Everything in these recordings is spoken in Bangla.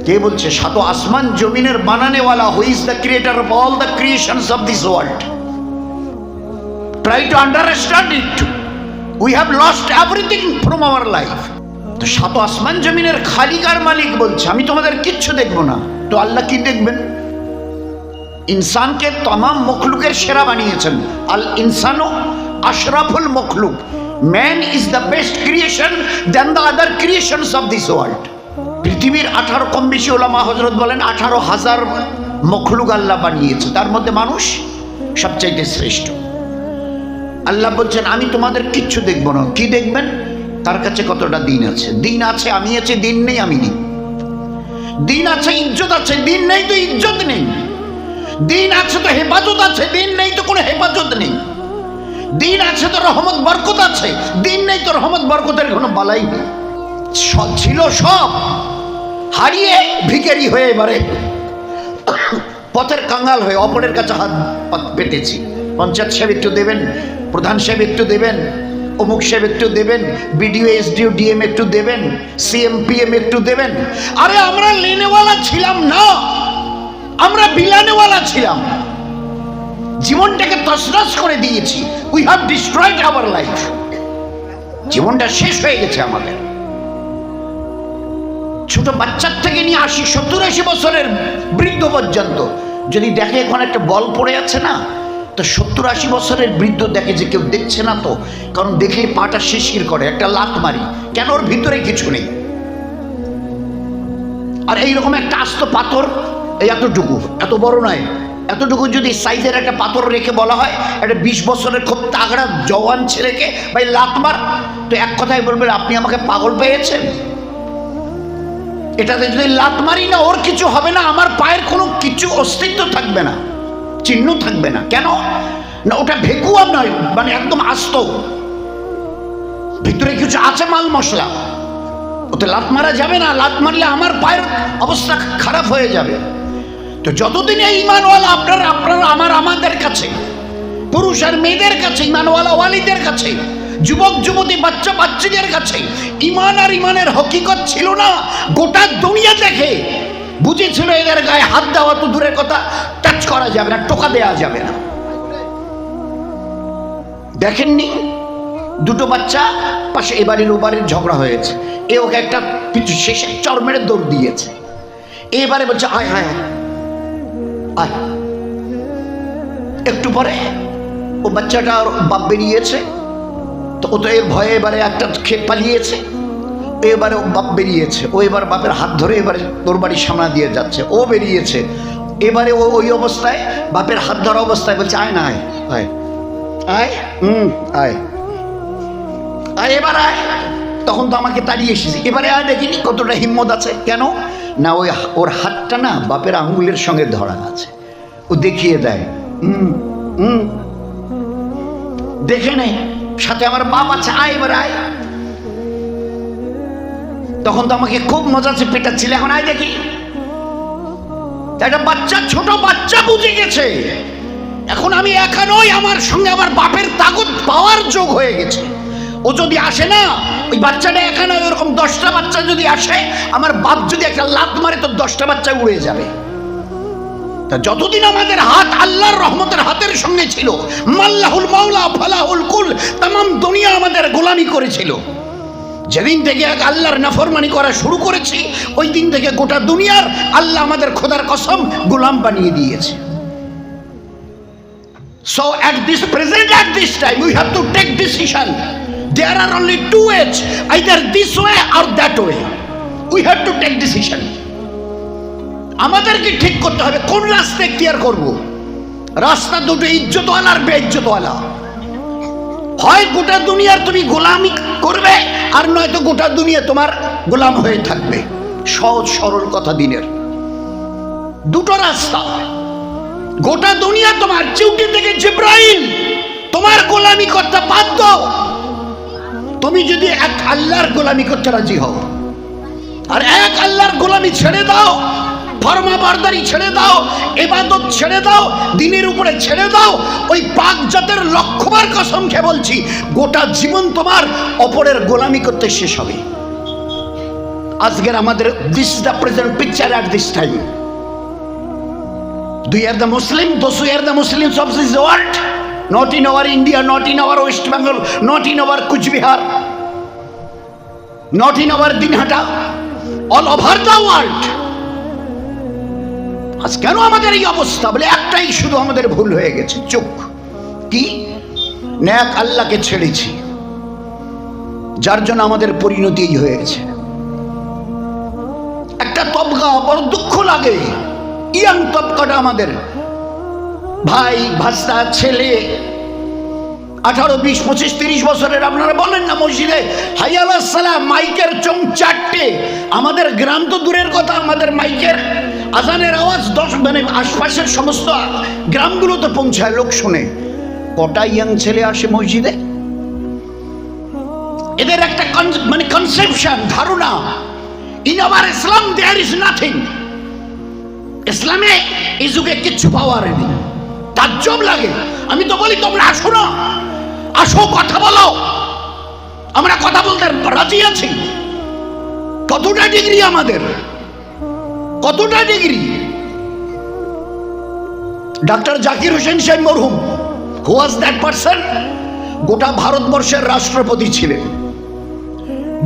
কে বলছে? সাত আসমান জমিনের বানানেওয়ালা, who is the creator of all the creations of this world. Try to understand it. We have lost everything from our life. তো সাত আসমান জমিনের খালিক আর মালিক বলছে আমি তোমাদের কিচ্ছু দেখবো না। তো আল্লাহ কি দেখবেন? ইনসানকে तमाम মখলুকের সেরা বানিয়েছেন। আল ইনসানু আশরাফুল মখলুক। Man is the best creation then the other creations of this world. পৃথিবীর 18 কম বেশি ওলামা হযরত বলেন 18,000 মখলুক আল্লাহ বানিয়েছে, তার মধ্যে মানুষ সবচাইতে শ্রেষ্ঠ। আল্লাহ বলছেন আমি তোমাদের কিচ্ছু দেখবো না। কি দেখবেন? তার কাছে কতটা দিন আছে। দিন আছে, আমি আছি, দিন নেই, আমি নেই। দিন আছে, ইজ্জত আছে, দিন নেই তো ইজ্জত নেই। দিন আছে তো হেফাজত আছে, দিন নেই তো কোনো হেফাজত নেই। দিন আছে তো রহমত বরকত আছে, দিন নেই তো রহমত বরকতের কোনো বালাই নেই। ছিল সব হারিয়ে ভিখারি হয়ে এবারে পথের কাঙ্গাল হয়ে অপরের কাছে হাত পেতেছি। পঞ্চায়েত সাহেব একটু দেবেন, প্রধান সাহেব একটু দেবেন, অমুক সাহেব একটু দেবেন, বিডিও এসডিও ডিএম একটু দেবেন, সিএম পিএম একটু দেবেন। আরে আমরা লেনেওয়ালা ছিলাম না, আমরা বিলানেওয়ালা ছিলাম। জীবনটাকে তছনছ করে দিয়েছি। We have destroyed our life. জীবনটা শেষ হয়ে গেছে আমাদের। ছোট বাচ্চার থেকে নিয়ে 80, 70, 80 বছরের বৃদ্ধ পর্যন্ত যদি দেখে এখন একটা বল পড়ে আছে না, তো 70, 80 বছরের বৃদ্ধ দেখে যে কেউ দেখছে না, তো কারণ দেখলে পাটা শিরশির করে, একটা লাত মারি, কেন ওর ভিতরে কিছু নেই। আর এইরকম একটা আস্ত পাথর এই এতটুকু, এত বড় নয়, এতটুকু যদি সাইজের একটা পাথর রেখে বলা হয় একটা 20 বছরের খুব তাগড়া জওয়ান ছেলেকে ভাই লাত মার, তো এক কথায় বলবে আপনি আমাকে পাগল পেয়েছেন। এটাতে যদি লাত মারি না ওর কিছু হবে না, আমার পায়ের কোনো কিছু অস্তিত্ব থাকবে না, চিহ্ন থাকবে না। কেন না? ওটা ভেকুয়া নয়, মানে একদম আস্ত, ভিতরে কিছু আছে মাল মশলা, ওতে লাত মারা যাবে না। লাত মারলে আমার পায়ের অবস্থা খারাপ হয়ে যাবে। তো যতদিন এই ঈমানওয়ালা আপনারা আমাদের কাছে, পুরুষ আর মেয়েদের কাছে, ঈমানওয়ালা ওয়ালিদের কাছে, যুবক যুবতী বাচ্চা বাচ্চাদের কাছে ঈমান আর ঈমানের হকিকত ছিল না, গোটা দুনিয়া দেখে বুঝেছিল এদের গায়ে হাত দেওয়া তো দূরের কথা, টাচ করা যাবে না, টোকা দেওয়া যাবে না। দেখেননি দুটো বাচ্চা পাশে এবারের ওবারের ঝগড়া হয়েছে, এ ওকে একটা পিছু শেষে চর মেরে দৌড় দিয়েছে। এবারে বলছে আয় হায় আয়। একটু পরে ও বাচ্চাটা বাপ বেরিয়েছে, তো ও তো এর ভয়ে এবারে একটা খেপ পালিয়েছে। এবারে ও বাপ বেরিয়েছে, ও এবার বাপের হাত ধরে এবারে তোর বাড়ির সামনে দিয়ে যাচ্ছে। ও বেরিয়েছে, এবারে ও ওই অবস্থায় বাপের হাত ধরা অবস্থায় বলছে আয় না আয় আয় আয় আয় আয় এবার আয়। তখন তো আমাকে তাড়িয়ে এসেছি, এবারে আয় দেখিনি কতটা হিম্মত আছে। কেন না? ওই ওর হাতটা না বাপের আঙ্গুলের সঙ্গে ধরা আছে, ও দেখিয়ে দেয় দেখে নেই সাথে আমার বাপ আছে, আয় এবার আয়। তখন তো আমাকে খুব মজাছে পেটাচ্ছিল, এখন আয় দেখি। একটা বাচ্চা, ছোট বাচ্চা বুঝে গেছে এখন আমি একা নই, আমার সঙ্গে আমার বাপের তাগত পাওয়ার যোগ হয়ে গেছে। ও যদি আসে না, ওই বাচ্চাটা একা নয়, ওরকম 10টা বাচ্চা যদি আসে, আমার বাপ যদি একটা লাত মারে তো 10টা বাচ্চা উড়ে যাবে। তা যতদিন আমাদের হাত আল্লাহর রহমতের হাতের সঙ্গে ছিল, মাল্লাহুল মাওলা ফালাহুল কুল, तमाम দুনিয়া আমাদের গোলামি করেছিল। যেদিন থেকে আল্লাহর নাফরমানি করা শুরু করেছি, ওই দিন থেকে গোটা দুনিয়ার আল্লাহ আমাদের খোদার কসম গোলাম বানিয়ে দিয়েছে। So at this time we have to take decision. There are only two ways, either this way or that way. We have to take decision. আমাদেরকে ঠিক করতে হবে কোন রাস্তা এখতিয়ার করব। রাস্তা দুটো, ইজ্জতওয়ালা আর বেইজ্জতওয়ালা। হয় গোটা দুনিয়ার তুমি গোলামি করবে, আর নয়তো গোটা দুনিয়া তোমার গোলাম হয়ে থাকবে। সহজ সরল কথা দিনের, দুটো রাস্তা। গোটা দুনিয়া তোমার চিউটি থেকে জিব্রাইল তোমার গোলামি করতে বাধ্য, তুমি যদি এক আল্লাহর গোলামি করতে রাজি হও। আর এক আল্লাহর গোলামি ছেড়ে দাও, ফরমাবরদারি ছেড়ে দাও, ইবাদত ছেড়ে দাও, দ্বীনের উপরে ছেড়ে দাও, ওই পাক জাতের লক্ষ্যবার কসম খেয়ে বলছি গোটা জীবন তোমার অপরের গোলামি করতে শেষ হবে। আজকের আমাদের this is the present picture at this time. We are the Muslim, those who are the Muslims of this world, not in our India, not in our West Bengal, not in our Kuch Bihar, not in our Dinhata, all over the world. আজ কেন আমাদের এই অবস্থা? বলে একটাই শুধু আমাদের ভুল হয়ে গেছে, চোখ। কি? নেক আল্লাহকে ছেড়েছি, যার জন্য আমাদের পরিণতি হয়ে গেছে। একটা তবকা, বড় দুঃখ লাগে, ইয়াং তবকাটা আমাদের ভাই ভাস্তা ছেলে 18, 20, 25, 30 বছরের, আপনারা বলেন না মসজিদে হাইয়া আলাস সালাম, মাইকের চোং 4টে। আমাদের গ্রাম তো দূরের কথা, আমাদের মাইকের আজানের আওয়াজ 10 মানে আশপাশের সমস্ত গ্রামগুলোতে পৌঁছায়, লোক শুনে। কটা ইয়াং ছেলে আসে মসজিদে? এদের একটা মানে কনসেপশন, ধারণা, in our Islam there is nothing. ইসলামে এই যুগে কিচ্ছু পাওয়ার নেই। তাজ্জব লাগে। আমি তো বলি তোমরা আসো না, আসো, কথা বলো, আমরা কথা বলতে রাজি আছি। কতটা ডিগ্রি আমাদের, কতটা ডিগ্রি? ডক্টর জাকির হোসেন সাহেব মরহুম, হু ওয়াজ দ্যাট পারসন? গোটা ভারতবর্ষের রাষ্ট্রপতি ছিলেন।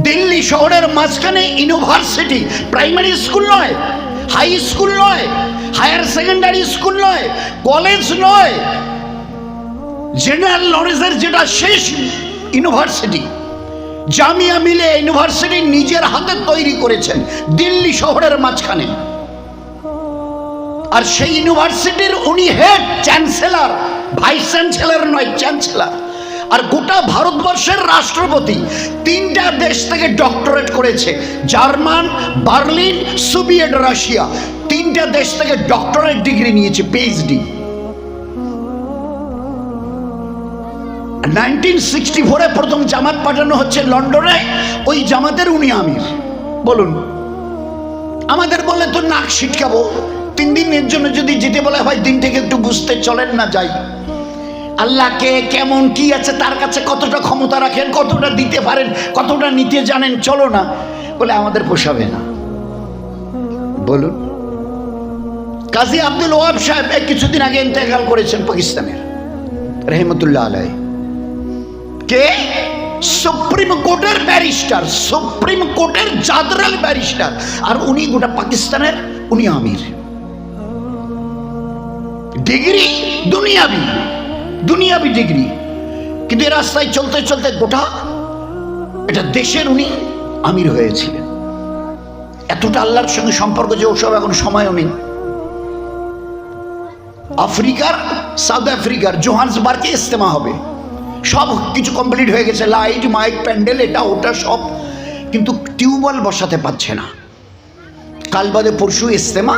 দিল্লি শহরের মাঝখানে ইউনিভার্সিটি, প্রাইমারি স্কুল নয়, হাই স্কুল নয়, হায়ার সেকেন্ডারি স্কুল নয়, কলেজ নয়, জেনারেল নলেজের যেটা শেষ ইউনিভার্সিটি, জামিয়া মিলে ইউনিভার্সিটি নিজের হাতে তৈরি করেছেন দিল্লি শহরের মাঝখানে। আর সেই ইউনিভার্সিটির উনি হেড চ্যান্সেলর, ভাইস চ্যান্সেলর নয়, চ্যান্সেলর। আর গোটা ভারতবর্ষের রাষ্ট্রপতি 3টা দেশ থেকে ডক্টরেট করেছে, জার্মান, বার্লিন, সোভিয়েত রাশিয়া, 3টা দেশ থেকে ডক্টরেট ডিগ্রি নিয়েছে, পিএইচডি। 1964-এ প্রথম জামাত পাঠানো হচ্ছে লন্ডনে, ওই জামাতের উনি আমির। বলুন, আমাদের বলে তো নাক ছিটকাবো। 3 দিনের জন্য যদি যেতে বলা হয়, দিন থেকে একটু বুঝতে চলেন না যাই। আল্লাহকে কেমন কি আছে, তার কাছে কতটা ক্ষমতা রাখেন, কতটা দিতে পারেন, কতটা নিতে জানেন, চলো না বলে আমাদের পোষাবে না। বলুন, কাজী আব্দুল ওয়াহাব সাহেব কিছুদিন আগে ইন্তেকাল করেছেন, পাকিস্তানের, রহমতুল্লাহ আলাই। কে? সুপ্রিম কোর্টের ব্যারিস্টার, সুপ্রিম কোর্টের জাদরাল ব্যারিস্টার, আর উনি গোটা পাকিস্তানের উনি আমির। ডিগ্রি দুনিয়াবি, দুনিয়াবি ডিগ্রি, কিন্তু এই রাস্তায় চলতে চলতে গোটা এটা দেশের উনি আমির হয়েছিলেন। এতটা আল্লাহর সঙ্গে সম্পর্ক যে ওসব এখন সময়ও নেই। আফ্রিকার, সাউথ আফ্রিকার জোহান্সবার্গে ইজতেমা হবে, সব কিছু কমপ্লিট হয়ে গেছে, লাইট, মাইক, প্যান্ডেল, এটা ওটা সব, কিন্তু টিউবওয়েল বসাতে পারছে না। কাল বাদে পরশু ইজতেমা,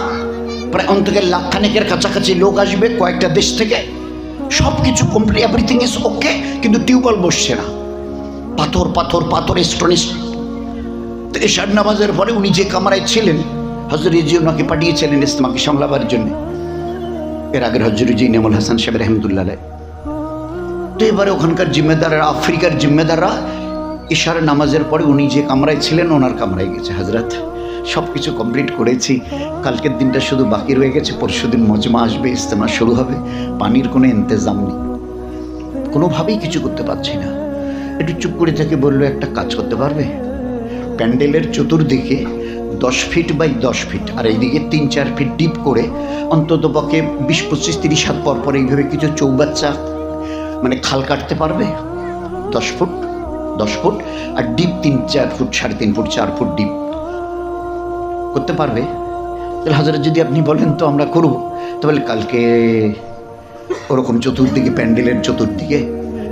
প্রায় অন্তত 1 লাখ খানেকের কাছাকাছি লোক আসবে কয়েকটা দেশ থেকে, সব কিছু কমপ্লিট, এভরিথিং ইজ ওকে, কিন্তু টিউবওয়েল বসছে না। পাথর পাথর পাথর, স্টোনিস। তো এশার নামাজের পরে উনি যে কামরায় ছিলেন, হজরতজি ওনাকে পাঠিয়েছিলেন ইজতেমাকে সামলাবার জন্য, এর আগের হজরতজি নেমুল হাসান সাহেব রহমতুল্লাহ। তো এবারে ওখানকার জিম্মেদাররা, আফ্রিকার জিম্মেদাররা এশার নামাজের পরে উনি যে কামরায় ছিলেন ওনার কামরায় গেছে, হজরত সব কিছু কমপ্লিট করেছি, কালকের দিনটা শুধু বাকি রয়ে গেছে, পরশু দিন মজমা আসবে, ইজতেমা শুরু হবে, পানির কোনো ইন্তজাম নেই, কোনোভাবেই কিছু করতে পারছি না। একটু চুপ করে থেকে বললো, একটা কাজ করতে পারবে? প্যান্ডেলের চতুর্দিকে 10 ফিট বাই 10 ফিট, আর এইদিকে 3-4 ফিট ডিপ করে, অন্তত পক্ষে 20, 25, 30 হাত পর পর এইভাবে কিছু চৌবাচ্চা মানে খাল কাটতে পারবে? 10 ফুট 10 ফুট, আর deep 3-4 foot, 3.5 foot, 4 foot deep করতে পারবে? তাহলে হাজার যদি আপনি বলেন তো আমরা করব। তাহলে কালকে ওরকম চতুর্দিকে, প্যান্ডেলের চতুর্দিকে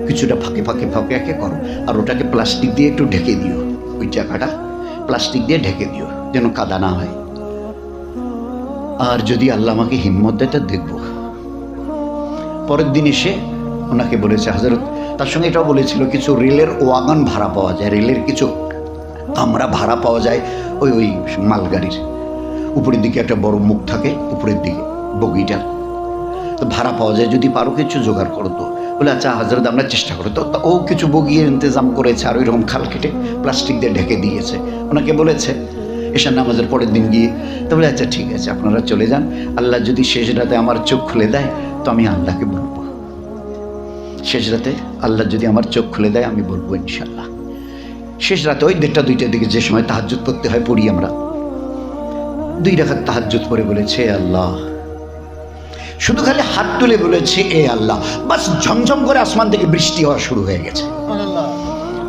কিছুটা ফাঁকে ফাঁকে ফাঁকে ফাঁকে করো, আর ওটাকে প্লাস্টিক দিয়ে একটু ঢেকে দিও, ওই জায়গাটা প্লাস্টিক দিয়ে ঢেকে দিও যেন কাদা না হয়। আর যদি আল্লাহ আমাকে হিম্মত দেয় তা দেখবো। পরের দিন এসে ওনাকে বলেছে হযরত, তার সঙ্গে এটাও বলেছিল কিছু রেলের ওয়াগন ভাড়া পাওয়া যায়, রেলের কিছু কামরা ভাড়া পাওয়া যায়, ওই ওই মালগাড়ির উপরের দিকে একটা বড় মুখ থাকে, উপরের দিকে বগিটার, তো ভাড়া পাওয়া যায়, যদি পারো কিছু জোগাড় করো। তো বলে আচ্ছা হযরত আমরা চেষ্টা করো। তো ও কিছু বগিয়ে ইন্তজাম করেছে, আর ওইরকম খাল কেটে প্লাস্টিক দিয়ে ঢেকে দিয়েছে। ওনাকে বলেছে এশার নামাজের পরের দিন গিয়ে তো বলে আচ্ছা ঠিক আছে আপনারা চলে যান, আল্লাহ যদি শেষ রাতে আমার চোখ খুলে দেয় তো আমি আল্লাহকে বলবো, শেষ রাতে আল্লাহ যদি আমার চোখ খুলে দেয় আমি বলবো ইনশাল্লাহ। শেষ রাতে ওই 1টা 2টার দিকে যে সময় তাহাজ্জুদ পড়তে হয় পড়ি আমরা, 2 রাকাত তাহাজ্জুদ পড়ে বলেছে আল্লাহ, শুধু খালি হাত তুলে বলেছে এ আল্লাহ, বাস ঝমঝম করে আসমান থেকে বৃষ্টি হওয়া শুরু হয়ে গেছে।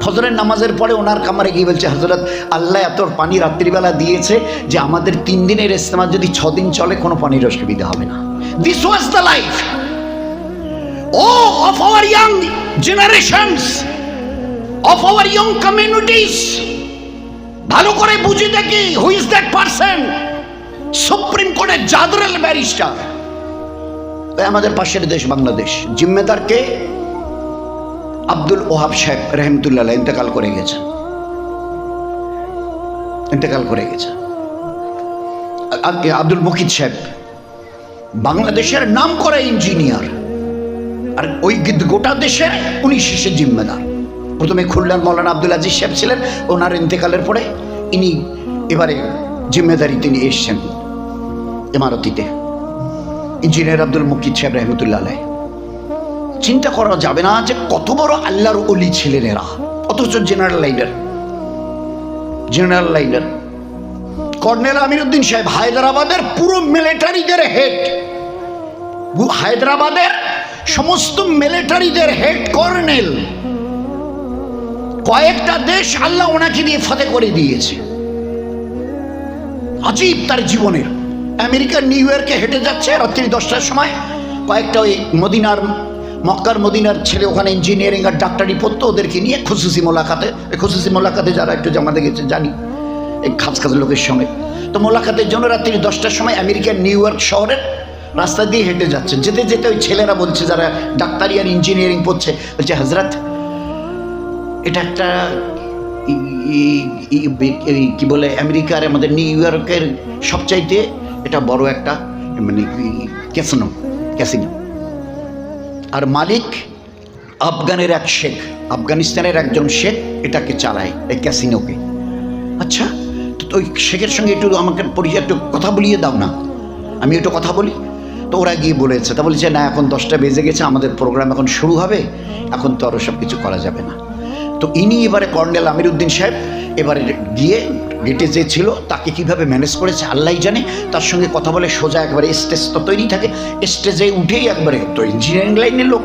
ফজরের নামাজের পরে ওনার কামারে গিয়ে বলছে হযরত আল্লাহ এত পানি রাত্রিবেলা দিয়েছে যে আমাদের 3 দিনের ইস্তেমা যদি 6 দিন চলে কোনো পানির অসুবিধা হবে না। This was the life of our young generations, of our young communities. ভালো করে বুঝে দেখি who is that person, supreme কোর্টের জাদরেল ব্যারিস্টার। আমাদের পাশের দেশ বাংলাদেশ, জিম্মেদার কে? আব্দুল ওহাব সাহেব রহমতুল্লাহ ইন্তেকাল করে গেছেন, ইন্তেকাল করে গেছেন। আব্দুল মুকিত সাহেব বাংলাদেশের নাম করা ইঞ্জিনিয়ার, আর ওই গোটা দেশের উনি শেষের জিম্মেদার। প্রথমে খুলনার মৌলানা আব্দুল আজিজ সাহেব ছিলেন, ওনার ইন্তেকালের পরে ইনি এবারে জিম্মেদারি তিনি এসছেন ইমারতিতে, ইঞ্জিনিয়ার আব্দুল মুকিত সাহেব রহমতুল্লাহ আলাইহ। চিন্তা করা যাবে না যে কত বড় আল্লাহর ওলি ছিলেন এরা, অথচ জেনারেল লাইনার কর্নেল আমিরউদ্দিন সাহেব হায়দ্রাবাদের পুরো মিলিটারিদের হেড, হায়দ্রাবাদের সমস্ত মিলিটারিদের হেড কর্নেল। কয়েকটা দেশ আল্লাহ ওনাকে দিয়ে ফতে করে দিয়েছে। আজীব তার জীবনের। আমেরিকার নিউ ইয়র্কে হেঁটে যাচ্ছে রাত্রি 10টার সময়, কয়েকটা ওই মদিনার মক্কার মদিনার ছেলে ওখানে ইঞ্জিনিয়ারিং আর ডাক্তারি পড়তো, ওদেরকে নিয়ে খুশুসি মোলাকাতে যারা একটু জামাতে গেছে জানি, এই খাস লোকের সঙ্গে। তো মোলাকাতের জন্য রাত্রি 10টার সময় আমেরিকার নিউ ইয়র্ক শহরের রাস্তা দিয়ে হেঁটে যাচ্ছে। যেতে যেতে ওই ছেলেরা বলছে, যারা ডাক্তারি আর ইঞ্জিনিয়ারিং পড়ছে, বলছে হযরত এটা একটা কি বলে আমেরিকার আমাদের নিউ ইয়র্কের সবচাইতে এটা বড় একটা মানে ক্যাসিনো, আর মালিক আফগানের এক শেখ, আফগানিস্তানের একজন শেখ এটাকে চালায় এই ক্যাসিনোকে। আচ্ছা, তো ওই শেখের সঙ্গে একটু আমাকে পরিচয়, একটু কথা বলিয়ে দাও না, আমি একটু কথা বলি। তো ওরা গিয়ে বলেছে, তা বলছে না এখন 10টা বেজে গেছে, আমাদের প্রোগ্রাম এখন শুরু হবে, এখন তো আরও সব কিছু করা যাবে না। তো ইনি এবারে কর্নেল আমিরউদ্দিন সাহেব এবারে গিয়ে গেটে যে ছিল তাকে কিভাবে ম্যানেজ করেছে আল্লাহই জানে, তার সঙ্গে কথা বলে সোজা একবারে স্টেজ তো তৈরি থাকে, স্টেজে উঠেই একবারে তো ইঞ্জিনিয়ারিং লাইনের লোক,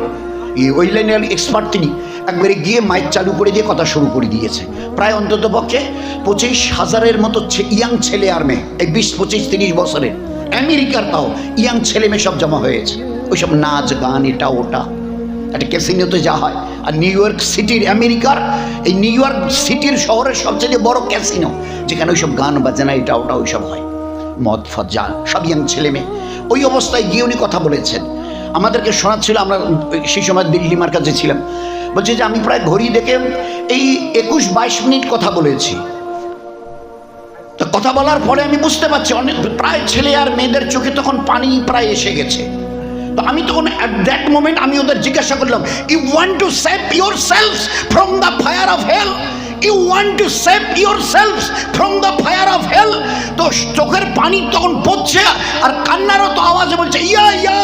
ওই লাইনের এক্সপার্ট, তিনি একবারে গিয়ে মাইক চালু করে দিয়ে কথা শুরু করে দিয়েছে। প্রায় অন্তত পক্ষে 25,000-এর মতো ইয়াং ছেলে আর মেয়ে, এই 20, 25, 30 বছরের আমেরিকার তাও ইয়াং ছেলে মেয়ে সব জমা হয়েছে। ওইসব নাচ গান এটা ওটা, একটা ক্যাসিনোতে যা হয়। আর নিউ ইয়র্ক সিটির আমেরিকার এই নিউ ইয়র্ক সিটির শহরের সবচেয়ে বড় ক্যাসিনো, যেখানে ওইসব গান বাজনা এটা ওটা ওইসব হয়, মদ ফদ যা সব ইয়াং ছেলে মেয়ে। ওই অবস্থায় গিয়ে উনি কথা বলেছেন, আমাদেরকে শোনাচ্ছিল। আমরা সেই সময় দিল্লি মার্কাজে ছিলাম। বলছে যে আমি প্রায় ঘড়ি দেখে এই 21-22 মিনিট কথা বলেছি। তো কথা বলার পরে আমি বুঝতে পারছি অনেক প্রায় ছেলে আর মেয়েদের চোখে তখন পানি প্রায় এসে গেছে। তো আমি তখন অ্যাট দ্যাট মোমেন্ট আমি ওদের জিজ্ঞাসা করলাম, you want to save your selves from the fire of hell, you want to save your selves from the fire of hell. তো চোখের পানি তখন পড়ছে আর কান্নারও তো আওয়াজে বলছে, ইয়া ইয়া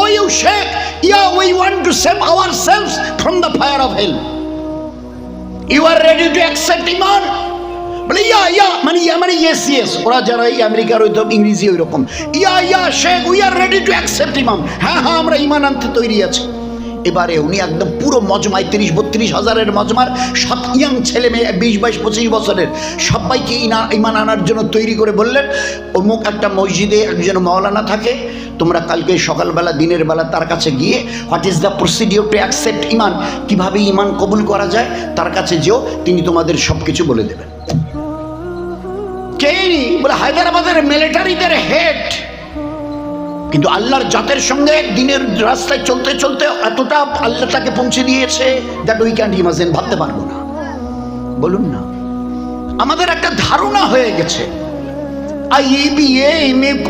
ও ইউ শেখ, ইয়া we want to save our selfs from the fire of hell, you are ready to accept ইমান। বলে ইয়া ইয়া মানে ইয়া মানে ইয়েস ইয়েস, ওরা যারা এই আমেরিকার ওই তো ইংরেজি ওই রকম, ইয়া ইয়া sheikh we are ready to accept ইমাম, হ্যাঁ হ্যাঁ আমরা ইমান আনতে তৈরি আছি। এবারে উনি একদম পুরো মজমায় 30-32 হাজারের মজমার সব ইয়াং ছেলে মেয়ে 20-22-25 বছরের সবাইকে ইমান আনার জন্য তৈরি করে বললেন, অমুক একটা মসজিদে একজন মাওলানা থাকে, তোমরা কালকে সকালবেলা দিনের বেলা তার কাছে গিয়ে what is the procedure to accept ইমান, কীভাবে ইমান কবুল করা যায় তার কাছে যেও, তিনি তোমাদের সব কিছু বলে দেবেন। কে বলে হায়দ্রাবাদের মিলিটারিদের হেড, কিন্তু আল্লাহর জাতের সঙ্গে দিনের রাস্তায় চলতে চলতে এতটা আল্লাহ তাকে পৌঁছে দিয়েছে দ্যাট উই ক্যান্ট ইমাজিন, ভাবতে পারবো না। বলুন না, আমাদের একটা ধারণা হয়ে গেছে,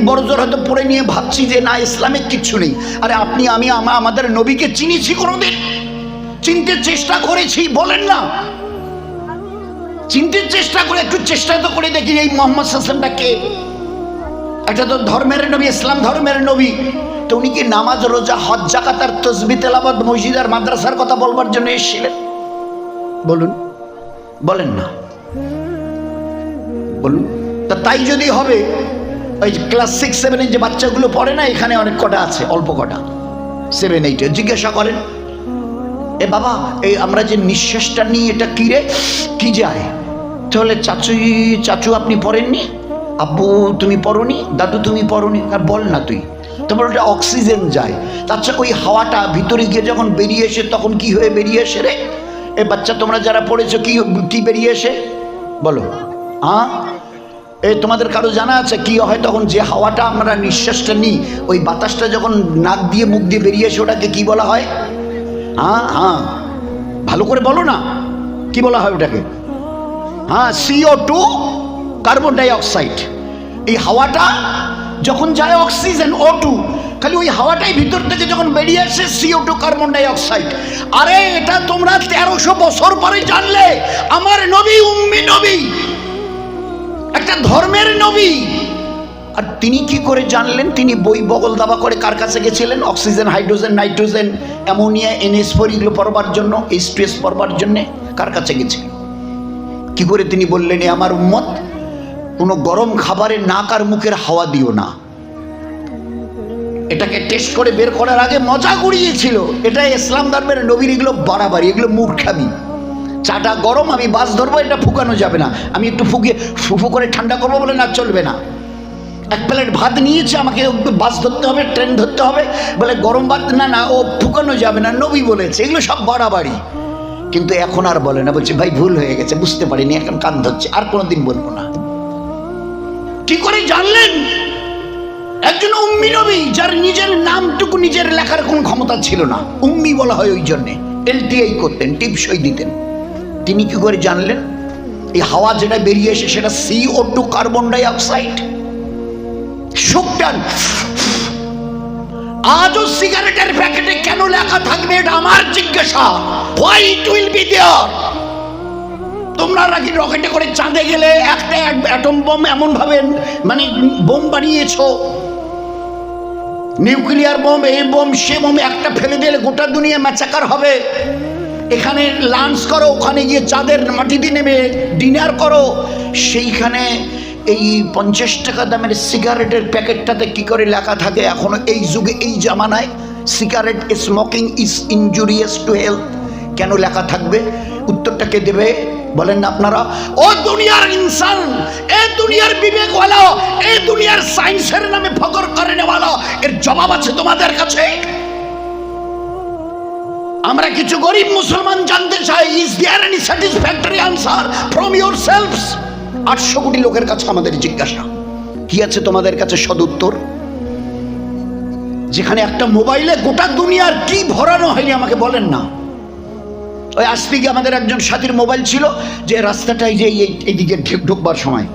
বড় জোর হয়তো পড়ে নিয়ে ভাবছি যে না ইসলামিক কিচ্ছু নেই। আরে আপনি আমি আমাদের নবীকে চিনেছি কোনোদিন? চিনতে চেষ্টা করেছি? বলেন না। চিনতে চেষ্টা করে, একটু চেষ্টা তো করে দেখি এই মোহাম্মদ সাল্লাল্লাহু আলাইহি কে। একটা তো ধর্মের নবী, ইসলাম ধর্মের নবী, তো উনি কি নামাজ রোজা হজ যাকাত আর তাসবিহ তেলাওয়াত মসজিদ আর মাদ্রাসার কথা বলবার জন্য এসেছিলেন? বলুন, বলেন না, বলুন। তা তাই যদি হবে, ওই ক্লাস 6-7 যে বাচ্চাগুলো পড়ে না, এখানে অনেক কটা আছে, অল্প কটা 7-8, জিজ্ঞাসা করেন, এ বাবা এই আমরা যে নিঃশ্বাসটা নিই এটা কি রে, কি যায়? তাহলে চাচু আপনি পড়েননি, আব্বু তুমি পড়নি, দাদু তুমি পড়নি, আর বল না তুই। তারপর ওটা অক্সিজেন যায়। আচ্ছা ওই হাওয়াটা ভিতরে গিয়ে যখন বেরিয়ে এসে তখন কি হয়ে বেরিয়ে এসে রে? এ বাচ্চা তোমরা যারা পড়েছো কি বেরিয়ে এসে বলো? হ্যাঁ, এই তোমাদের কারো জানা আছে কি হয় তখন? যে হাওয়াটা আমরা নিঃশ্বাসটা নিই, ওই বাতাসটা যখন নাক দিয়ে মুখ দিয়ে বেরিয়ে এসে ওটাকে কি বলা হয়? হ্যাঁ হ্যাঁ, ভালো করে বলো না, কি বলা হয় ওটাকে? হ্যাঁ, CO2, কার্বন ডাই অক্সাইড। এই হাওয়াটা যখন যায় অক্সিজেন O2, খালি ওই হাওয়াটাই ভিতর থেকে যখন বেরিয়ে আসে CO2, কার্বন ডাই অক্সাইড। আরে এটা তোমরা 1300 বছর পরে জানলে। আমার নবী উম্মি নবী, একটা ধর্মের নবী, আর তিনি কি করে জানলেন? তিনি বই বগল দাবা করে কার কাছে গেছিলেন? Oxygen, hydrogen, nitrogen, ammonia, NH4 এগুলো পড়বার জন্য, H2S পড়বার জন্য কার কাছে গেছিলেন? কি করে তিনি বললেন এ আমার উম্মত, কোনো গরম খাবারের নাক আর মুখের হাওয়া দিও না? এটাকে টেস্ট করে বের করার আগে মজা গড়িয়েছিল। এটা ইসলাম ধর্মের নবীর এগুলো বাড়াবাড়ি, এগুলো মূর্খামি। চাটা গরম, আমি বাস ধরবো, এটা ফুকানো যাবে না, আমি একটু ফুফু করে ঠান্ডা করবো বলে না, চলবে না। এক প্লেট ভাত নিয়েছে, আমাকে বাস ধরতে হবে, ট্রেন ধরতে হবে, বলে গরম ভাত না না, ও ফুকানো যাবে না, নবী বলেছে। এগুলো সব বাড়াবাড়ি। কিন্তু এখন আর বলে না, বলছে ভাই ভুল হয়ে গেছে, বুঝতে পারিনি, এখন কান ধরছে, আর কোনোদিন বলবো না। কি করে জানলেন? একজন উম্মি নবী, যার নিজের নামটুকু নিজের লেখার কোন ক্ষমতা ছিল না, উম্মি বলা হয় ওই জন্যে। LTI করতেন, টিপসই দিতেন। তিনি কি করে জানলেন এই হাওয়া যেটা বেরিয়ে এসে সেটা CO2, কার্বন ডাই অক্সাইড? শুকটান। আজও সিগারেটের প্যাকেটে কেন লেখা থাকবে এটা আমার জিজ্ঞাসা। Why it will be there? তোমরা নাকি রকেটে করে চাঁদে গেলে একটা অ্যাটম বোম এমন ভাবে মানে বোম বানিয়েছো, নিউক্লিয়ার বোম, এই বোম সে বোম, একটা ফেলে দিলে গোটা দুনিয়া ম্যাচাকার হবে। এখানে লাঞ্চ করো, ওখানে গিয়ে চাঁদের মাটিতে নেমে ডিনার করো। সেইখানে এই 50 টাকা দামের সিগারেটের প্যাকেটটাতে কি করে লেখা থাকে এখনো এই যুগে, এই জামানায়, cigarette smoking is injurious to health? কেন লেখা থাকবে? উত্তরটা কে দেবে বলেন না আপনারা? ও দুনিয়ার ইনসান, এ দুনিয়ার বিবেকওয়ালা, এ দুনিয়ার সায়েন্সের নামে ফকর করে নেওয়ালা, এর জবাব আছে তোমাদের কাছে। আমরা কিছু গরিব মুসলমান জানতে চাই, is there any satisfactory answer from yourselves? 800 কোটি লোকের কাছে আমাদের জিজ্ঞাসা, কি আছে তোমাদের কাছে সদুত্তর? যেখানে একটা মোবাইলে গোটা দুনিয়ার কি ভরানো হয়নি আমাকে বলেন না। ওই আজকে আমাদের একজন সাথীর মোবাইল ছিল, যে রাস্তাটাই যে এইদিকে ঢুকবার সময়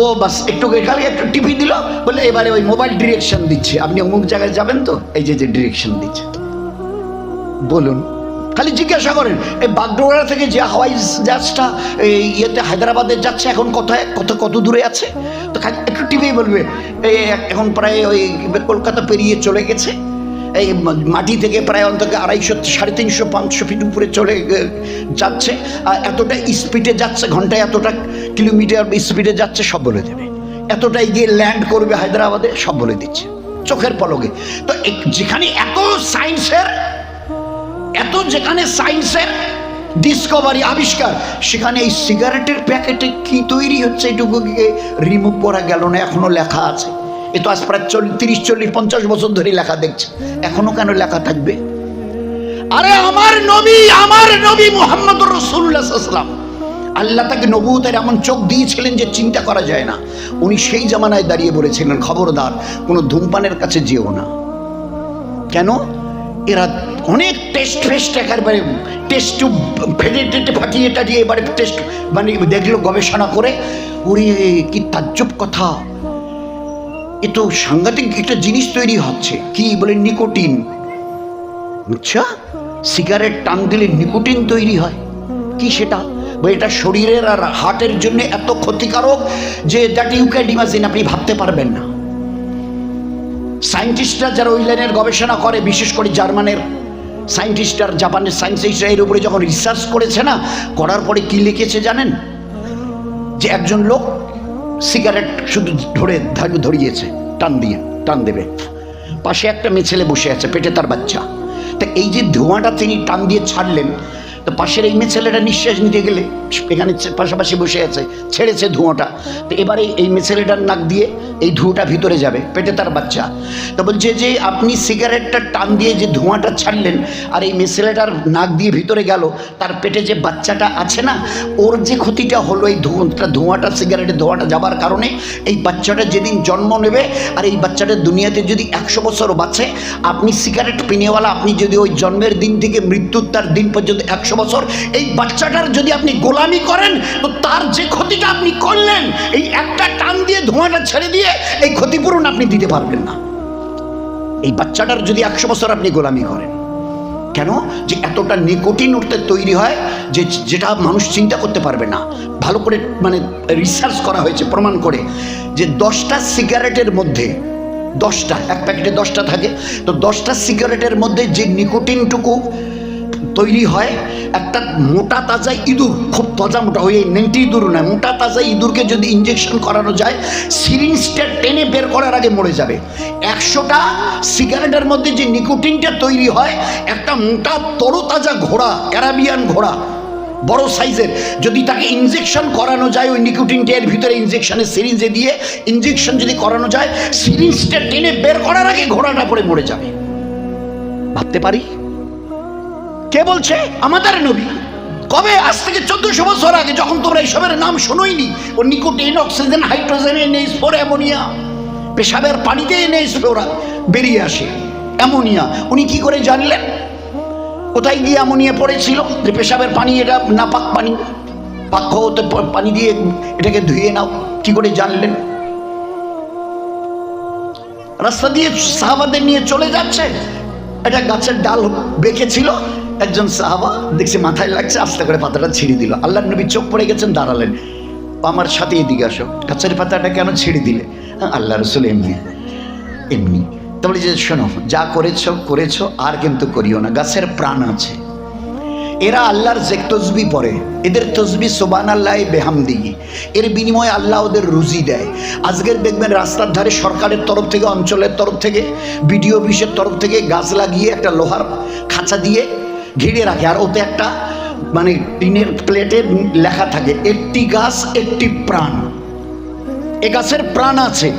ও বাস একটু খালি একটু টিপি দিল, বলে এবারে ওই মোবাইল ডিরেকশন দিচ্ছে, আপনি অমুক জায়গায় যাবেন তো, এই যে ডিরেকশন দিচ্ছে। বলুন, খালি জিজ্ঞাসা করেন এই বাগডোগরা থেকে যে হাওয়াই জাহাজটা এই ইয়েতে হায়দ্রাবাদে যাচ্ছে, এখন কত দূরে আছে, তো একটু টিপেই বলবে এই এখন প্রায় ওই কলকাতা পেরিয়ে চলে গেছে, এই মাটি থেকে প্রায় অন্তত 250, 350, 500 ফিট উপরে চলে যাচ্ছে, আর এতটা স্পিডে যাচ্ছে, ঘন্টায় এতটা কিলোমিটার স্পিডে যাচ্ছে, সব বলে দেবে। এতটাই গিয়ে ল্যান্ড করবে হায়দ্রাবাদে, সব বলে দিচ্ছে চোখের পলকে। তো যেখানে যেখানে সায়েন্সের ডিসকভারি, আবিষ্কার, সেখানে এই সিগারেটের প্যাকেটে কি তৈরি হচ্ছে এটুকু রিমুভ করা গেল না, এখনো লেখা আছে। এ তো আজ প্রায় 30, 40, 50 বছর ধরে লেখা দেখছে, এখনো কেন লেখা থাকবে? আরে আমার নবী মুহাম্মদুর রাসূলুল্লাহ সাল্লাল্লাহু আলাইহি ওয়াসাল্লাম, আল্লাহ তাকে নবুয়তের এমন চোখ দিয়েছিলেন যে চিন্তা করা যায় না। উনি সেই জামানায় দাঁড়িয়ে বলেছিলেন, খবরদার কোনো ধূমপানের কাছে যেও না। কেন? এরা অনেক টেস্ট একেবারে টেস্ট ফেটে ফাটিয়ে টাটিয়ে এবারে টেস্ট মানে দেখলো, গবেষণা করে, ওরে কি তাজ্জব কথা, এ তো সাংঘাতিক একটা জিনিস তৈরি হচ্ছে। কি বলে? নিকোটিন। আচ্ছা, সিগারেট টান দিলে নিকোটিন তৈরি হয়? কি সেটা? এটা শরীরের আর হার্টের জন্য এত ক্ষতিকারক যে দ্যাট ইউ ক্যান ইমাজিন, আপনি ভাবতে পারবেন না। সায়েন্টিস্টরা যারা ওই লাইনের গবেষণা করে, বিশেষ করে জার্মানের সায়েন্টিস্ট আর জাপানের সায়েন্টিস্টরা এর উপরে যখন রিসার্চ করেছে না, করার পরে কি লিখেছে জানেন? যে একজন লোক সিগারেট শুধু ধরিয়েছে, টান দেবে, পাশে একটা মেয়ে ছেলে বসে আছে, পেটে তার বাচ্চা। তা এই যে ধোঁয়াটা তিনি টান দিয়ে ছাড়লেন, তো পাশের এই মেয়ে ছেলেটা নিঃশ্বাস নিতে গেলে এখানে পাশাপাশি বসে আছে, ছেড়েছে ধোঁয়াটা, তো এবারে এই মেয়ে ছেলেটার নাক দিয়ে এই ধোঁয়াটা ভিতরে যাবে, পেটে তার বাচ্চা। তো বলছে যে আপনি সিগারেটটা টান দিয়ে যে ধোঁয়াটা ছাড়লেন আর এই মেয়ে ছেলেটার নাক দিয়ে ভিতরে গেল, তার পেটে যে বাচ্চাটা আছে না, ওর যে ক্ষতিটা হলো এই ধোঁয়াটা সিগারেটের ধোঁয়াটা যাবার কারণে, এই বাচ্চাটা যেদিন জন্ম নেবে আর এই বাচ্চাটা দুনিয়াতে যদি 100 বছর বাঁচে, আপনি সিগারেট পিনেওয়ালা, আপনি যদি ওই জন্মের দিন থেকে মৃত্যুর তার দিন পর্যন্ত 100 বছর এই বাচ্চাটার যদি আপনি গোলামি করেন, তো তার যে ক্ষতিটা আপনি করলেন এই একটা টান দিয়ে ধোঁয়াটা ছেড়ে দিয়ে এই ক্ষতিপূরণ আপনি দিতে পারবেন না। এই বাচ্চাটার যদি 100 বছর আপনি গোলামি করেন, কেন? যে এতটা নিকোটিন ওতে তৈরি হয় যে যেটা মানুষ চিন্তা করতে পারবে না। ভালো করে মানে রিসার্চ করা হয়েছে, প্রমাণ করে যে 10টা সিগারেটের মধ্যে 10টা, এক প্যাকেটে 10টা থাকে, তো 10টা সিগারেটের মধ্যে যে নিকোটিনটুকু তৈরি হয়, একটা মোটা তাজা ইঁদুর, খুব তাজা মোটা, ওই নেংটি ইঁদুর নয়, মোটা তাজা ইঁদুরকে যদি ইঞ্জেকশন করানো যায়, সিরিঞ্জটা টেনে বের করার আগে মরে যাবে। 100টা সিগারেটের মধ্যে যে নিকোটিনটা তৈরি হয়, একটা মোটা তরতাজা ঘোড়া, ক্যারাবিয়ান ঘোড়া বড় সাইজের, যদি তাকে ইঞ্জেকশন করানো যায়, ওই নিকোটিনটা এর ভিতরে ইঞ্জেকশনের সিরিঞ্জে দিয়ে ইঞ্জেকশন যদি করানো যায়, সিরিঞ্জটা টেনে বের করার আগে ঘোড়াটা পড়ে মরে যাবে। ভাবতে পারি? কে বলছে? আমাদের নবী। কবে? আজ থেকে 1400 বছর আগে, যখন তোমরা এইসবের নাম শোনোইনি। ও nicotine, oxygen, hydrogen, NH4, ammonia, পেশাবের পানিতে NH4 বেরিয়ে আসে, অ্যামোনিয়া। উনি কি করে জানলেন? কোথায় গিয়ে অ্যামোনিয়া পড়েছিল যে পেশাবের পানি এটা নাপাক পানি, পাক হতে পানি দিয়ে এটাকে ধুয়ে নাও, কি করে জানলেন? রাস্তা দিয়ে সাহাবাদের নিয়ে চলে যাচ্ছে, একটা গাছের ডাল বেঁকেছিল, একজন সাহাবা দেখছে মাথায় লাগছে, আস্তে করে পাতাটা ছিঁড়ে দিল। আল্লাহর নবী চোখ পড়ে গেছেন, দাঁড়ালেন, আমার সাথে এদিকে আসো, গাছের পাতাটা কেন ছিঁড়ে দিলে? আল্লাহ রসুল এমনি। তাহলে যে শোনো, যা করেছো আর কিন্তু করিও না, গাছের প্রাণ আছে, এরা আল্লাহর যে তসবি পড়ে, এদের তসবি সুবহানাল্লাহ বিহামদিহি, এর বিনিময়ে আল্লাহ ওদের রুজি দেয়। আজকের দেখবেন রাস্তার ধারে সরকারের তরফ থেকে, অঞ্চলের তরফ থেকে, বিডিও অফিসের তরফ থেকে গাছ লাগিয়ে একটা লোহার খাঁচা দিয়ে ঘিরে রাখে, আর ওতে একটা মানে টিনের প্লেটে লেখা থাকে, একটি গাছ একটি প্রাণ। এ গাছের প্রাণ আছে।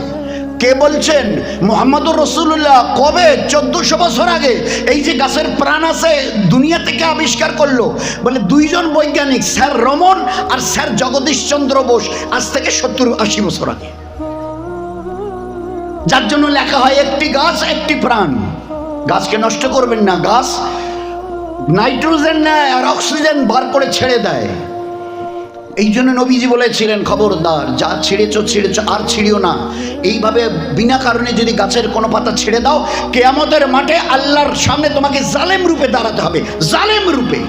কে বলছেন? মুহাম্মদুর রাসূলুল্লাহ। কবে? 1400 বছর আগে। এই যে গাছের প্রাণ আছে দুনিয়া থেকে আবিষ্কার করলো বলে 2 জন বৈজ্ঞানিক, স্যার রমন আর স্যার জগদীশ চন্দ্র বোস, আজ থেকে 70-80 বছর আগে। যার জন্য লেখা হয় একটি গাছ একটি প্রাণ। গাছকে নষ্ট করবেন না, গাছ নাইট্রোজেন নেয় আর অক্সিজেন বার করে ছেড়ে দেয়। এই জন্য নবীজি বলেছিলেন, খবরদার, যা ছেড়েছো আর ছিড়িও না। এইভাবে বিনা কারণে যদি গাছের কোনো পাতা ছেড়ে দাও, কিয়ামতের মাঠে আল্লাহর সামনে তোমাকে জালেম রূপে দাঁড়াতে হবে, জালেম রূপে।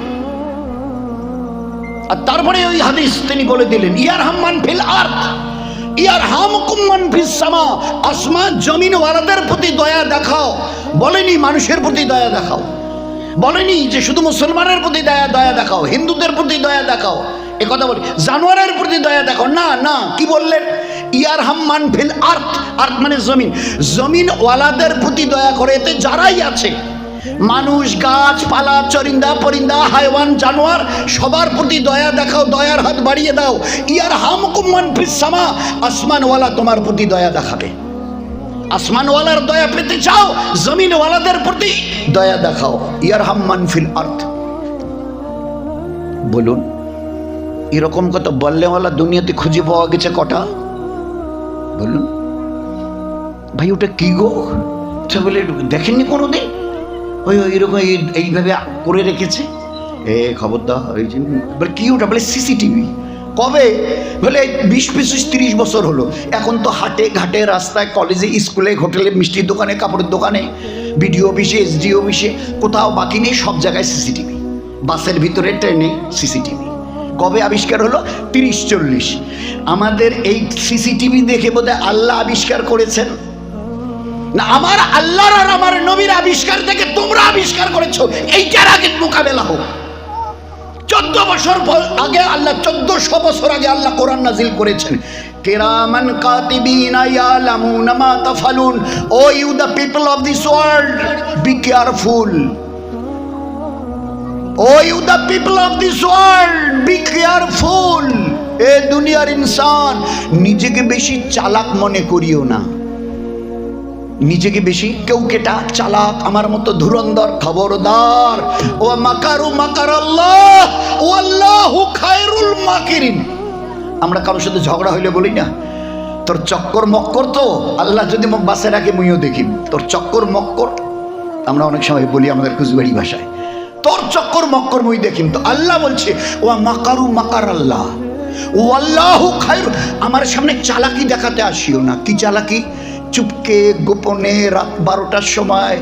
আর তারপরে ওই হাদিস তিনি বলে দিলেন, ইয়ারহাম মান ফিল আরদ ইয়ারহামকুম মান ফিস সামা। আসমান জমিন ওয়ালাদের প্রতি দয়া দেখাও, বলেনি মানুষের প্রতি দয়া দেখাও, বলেনি যে শুধু মুসলমানের প্রতি দয়া দেখাও, হিন্দুদের প্রতি দয়া দেখাও, এ কথা বলি, জানোয়ারের প্রতি দয়া দেখাও না। না, কি বললেন? ইয়ারহাম মান ফিল আরদ, আরদ মানে জমিন, জমিন ওয়ালাদের প্রতি দয়া করে। এতে যারাই আছে, মানুষ, গাছপালা, চরিন্দা পরিন্দা, হাইওয়ান, জানোয়ার, সবার প্রতি দয়া দেখাও, দয়ার হাত বাড়িয়ে দাও। ইয়ারহামকুম মান ফিস সামা, আসমানওয়ালা তোমার প্রতি দয়া দেখাবে। আসমানওয়ালার দয়া পেতে চাও, জমিনওয়ালাদের প্রতি দয়া দেখাও। ইয়ারহাম মান ফিল আরদ। বলুন, এরকম কত বললেওয়ালা দুনিয়াতে খুঁজে পাওয়া গেছে কটা? বলুন ভাই, ওটা কি গো? বলে দেখেননি কোনোদিন? ওই এরকম এইভাবে করে রেখেছে, খবরদার। ওই যে বলে কি ওটা? বলে সিসিটিভি। কবে? বলে 20-25-30 বছর হলো। এখন তো হাটে ঘাটে, রাস্তায়, কলেজে, স্কুলে, হোটেলে, মিষ্টির দোকানে, কাপড়ের দোকানে, বিডিও অফিসে, এসডি অফিসে, কোথাও বাকি নেই, সব জায়গায় সিসিটিভি। বাসের ভিতরে, ট্রেনে সিসিটিভি। কবে আবিষ্কার হলো? 30-40। আমাদের এই সিসিটিভি দেখে বোধহয় আল্লাহ আবিষ্কার করেছেন না, আমার আল্লাহর আর আমার নবীর আবিষ্কার থেকে তোমরা আবিষ্কার করেছো। এইটার আগে মোকাবেলা হোক। 14 বছর আগে আল্লাহ, 1400 বছর আগে আল্লাহ কোরআন নাজিল করেছেন, কিরামান কাতিবিনা ইয়ালামুনা মা তাফালুন। O you the people of this world, be careful. O you the people of this world, be careful. এ দুনিয়ার ইনসান, নিজেকে বেশি চালাক মনে করিও না। নিজেকে বেশি কেউ কেটা চালাক, আমার মতো ধুরন্ধর, খবরদার। ও মাকারু মাকার আল্লাহ ও আল্লাহু খায়রুল মাকিরিন। আমরা কারোর সাথে ঝগড়া হইলে বলি না, তোর চক্কর মক্কর তো আল্লাহ যদি মুখ বাসে রাখে মুইও দেখি তোর চক্কর মক্কর। আমরা অনেক সময় বলি আমাদের কুচবিহারি ভাষায়, তোর চক্কর মক্কর মুই দেখিম। তো আল্লাহ বলছে ও মাকারু মাকার আল্লাহ ও আল্লাহু খায়র। আমার সামনে চালাকি দেখাতে আসিও না। কি চালাকি? চুপকে গোপনে রাত 12টার সময়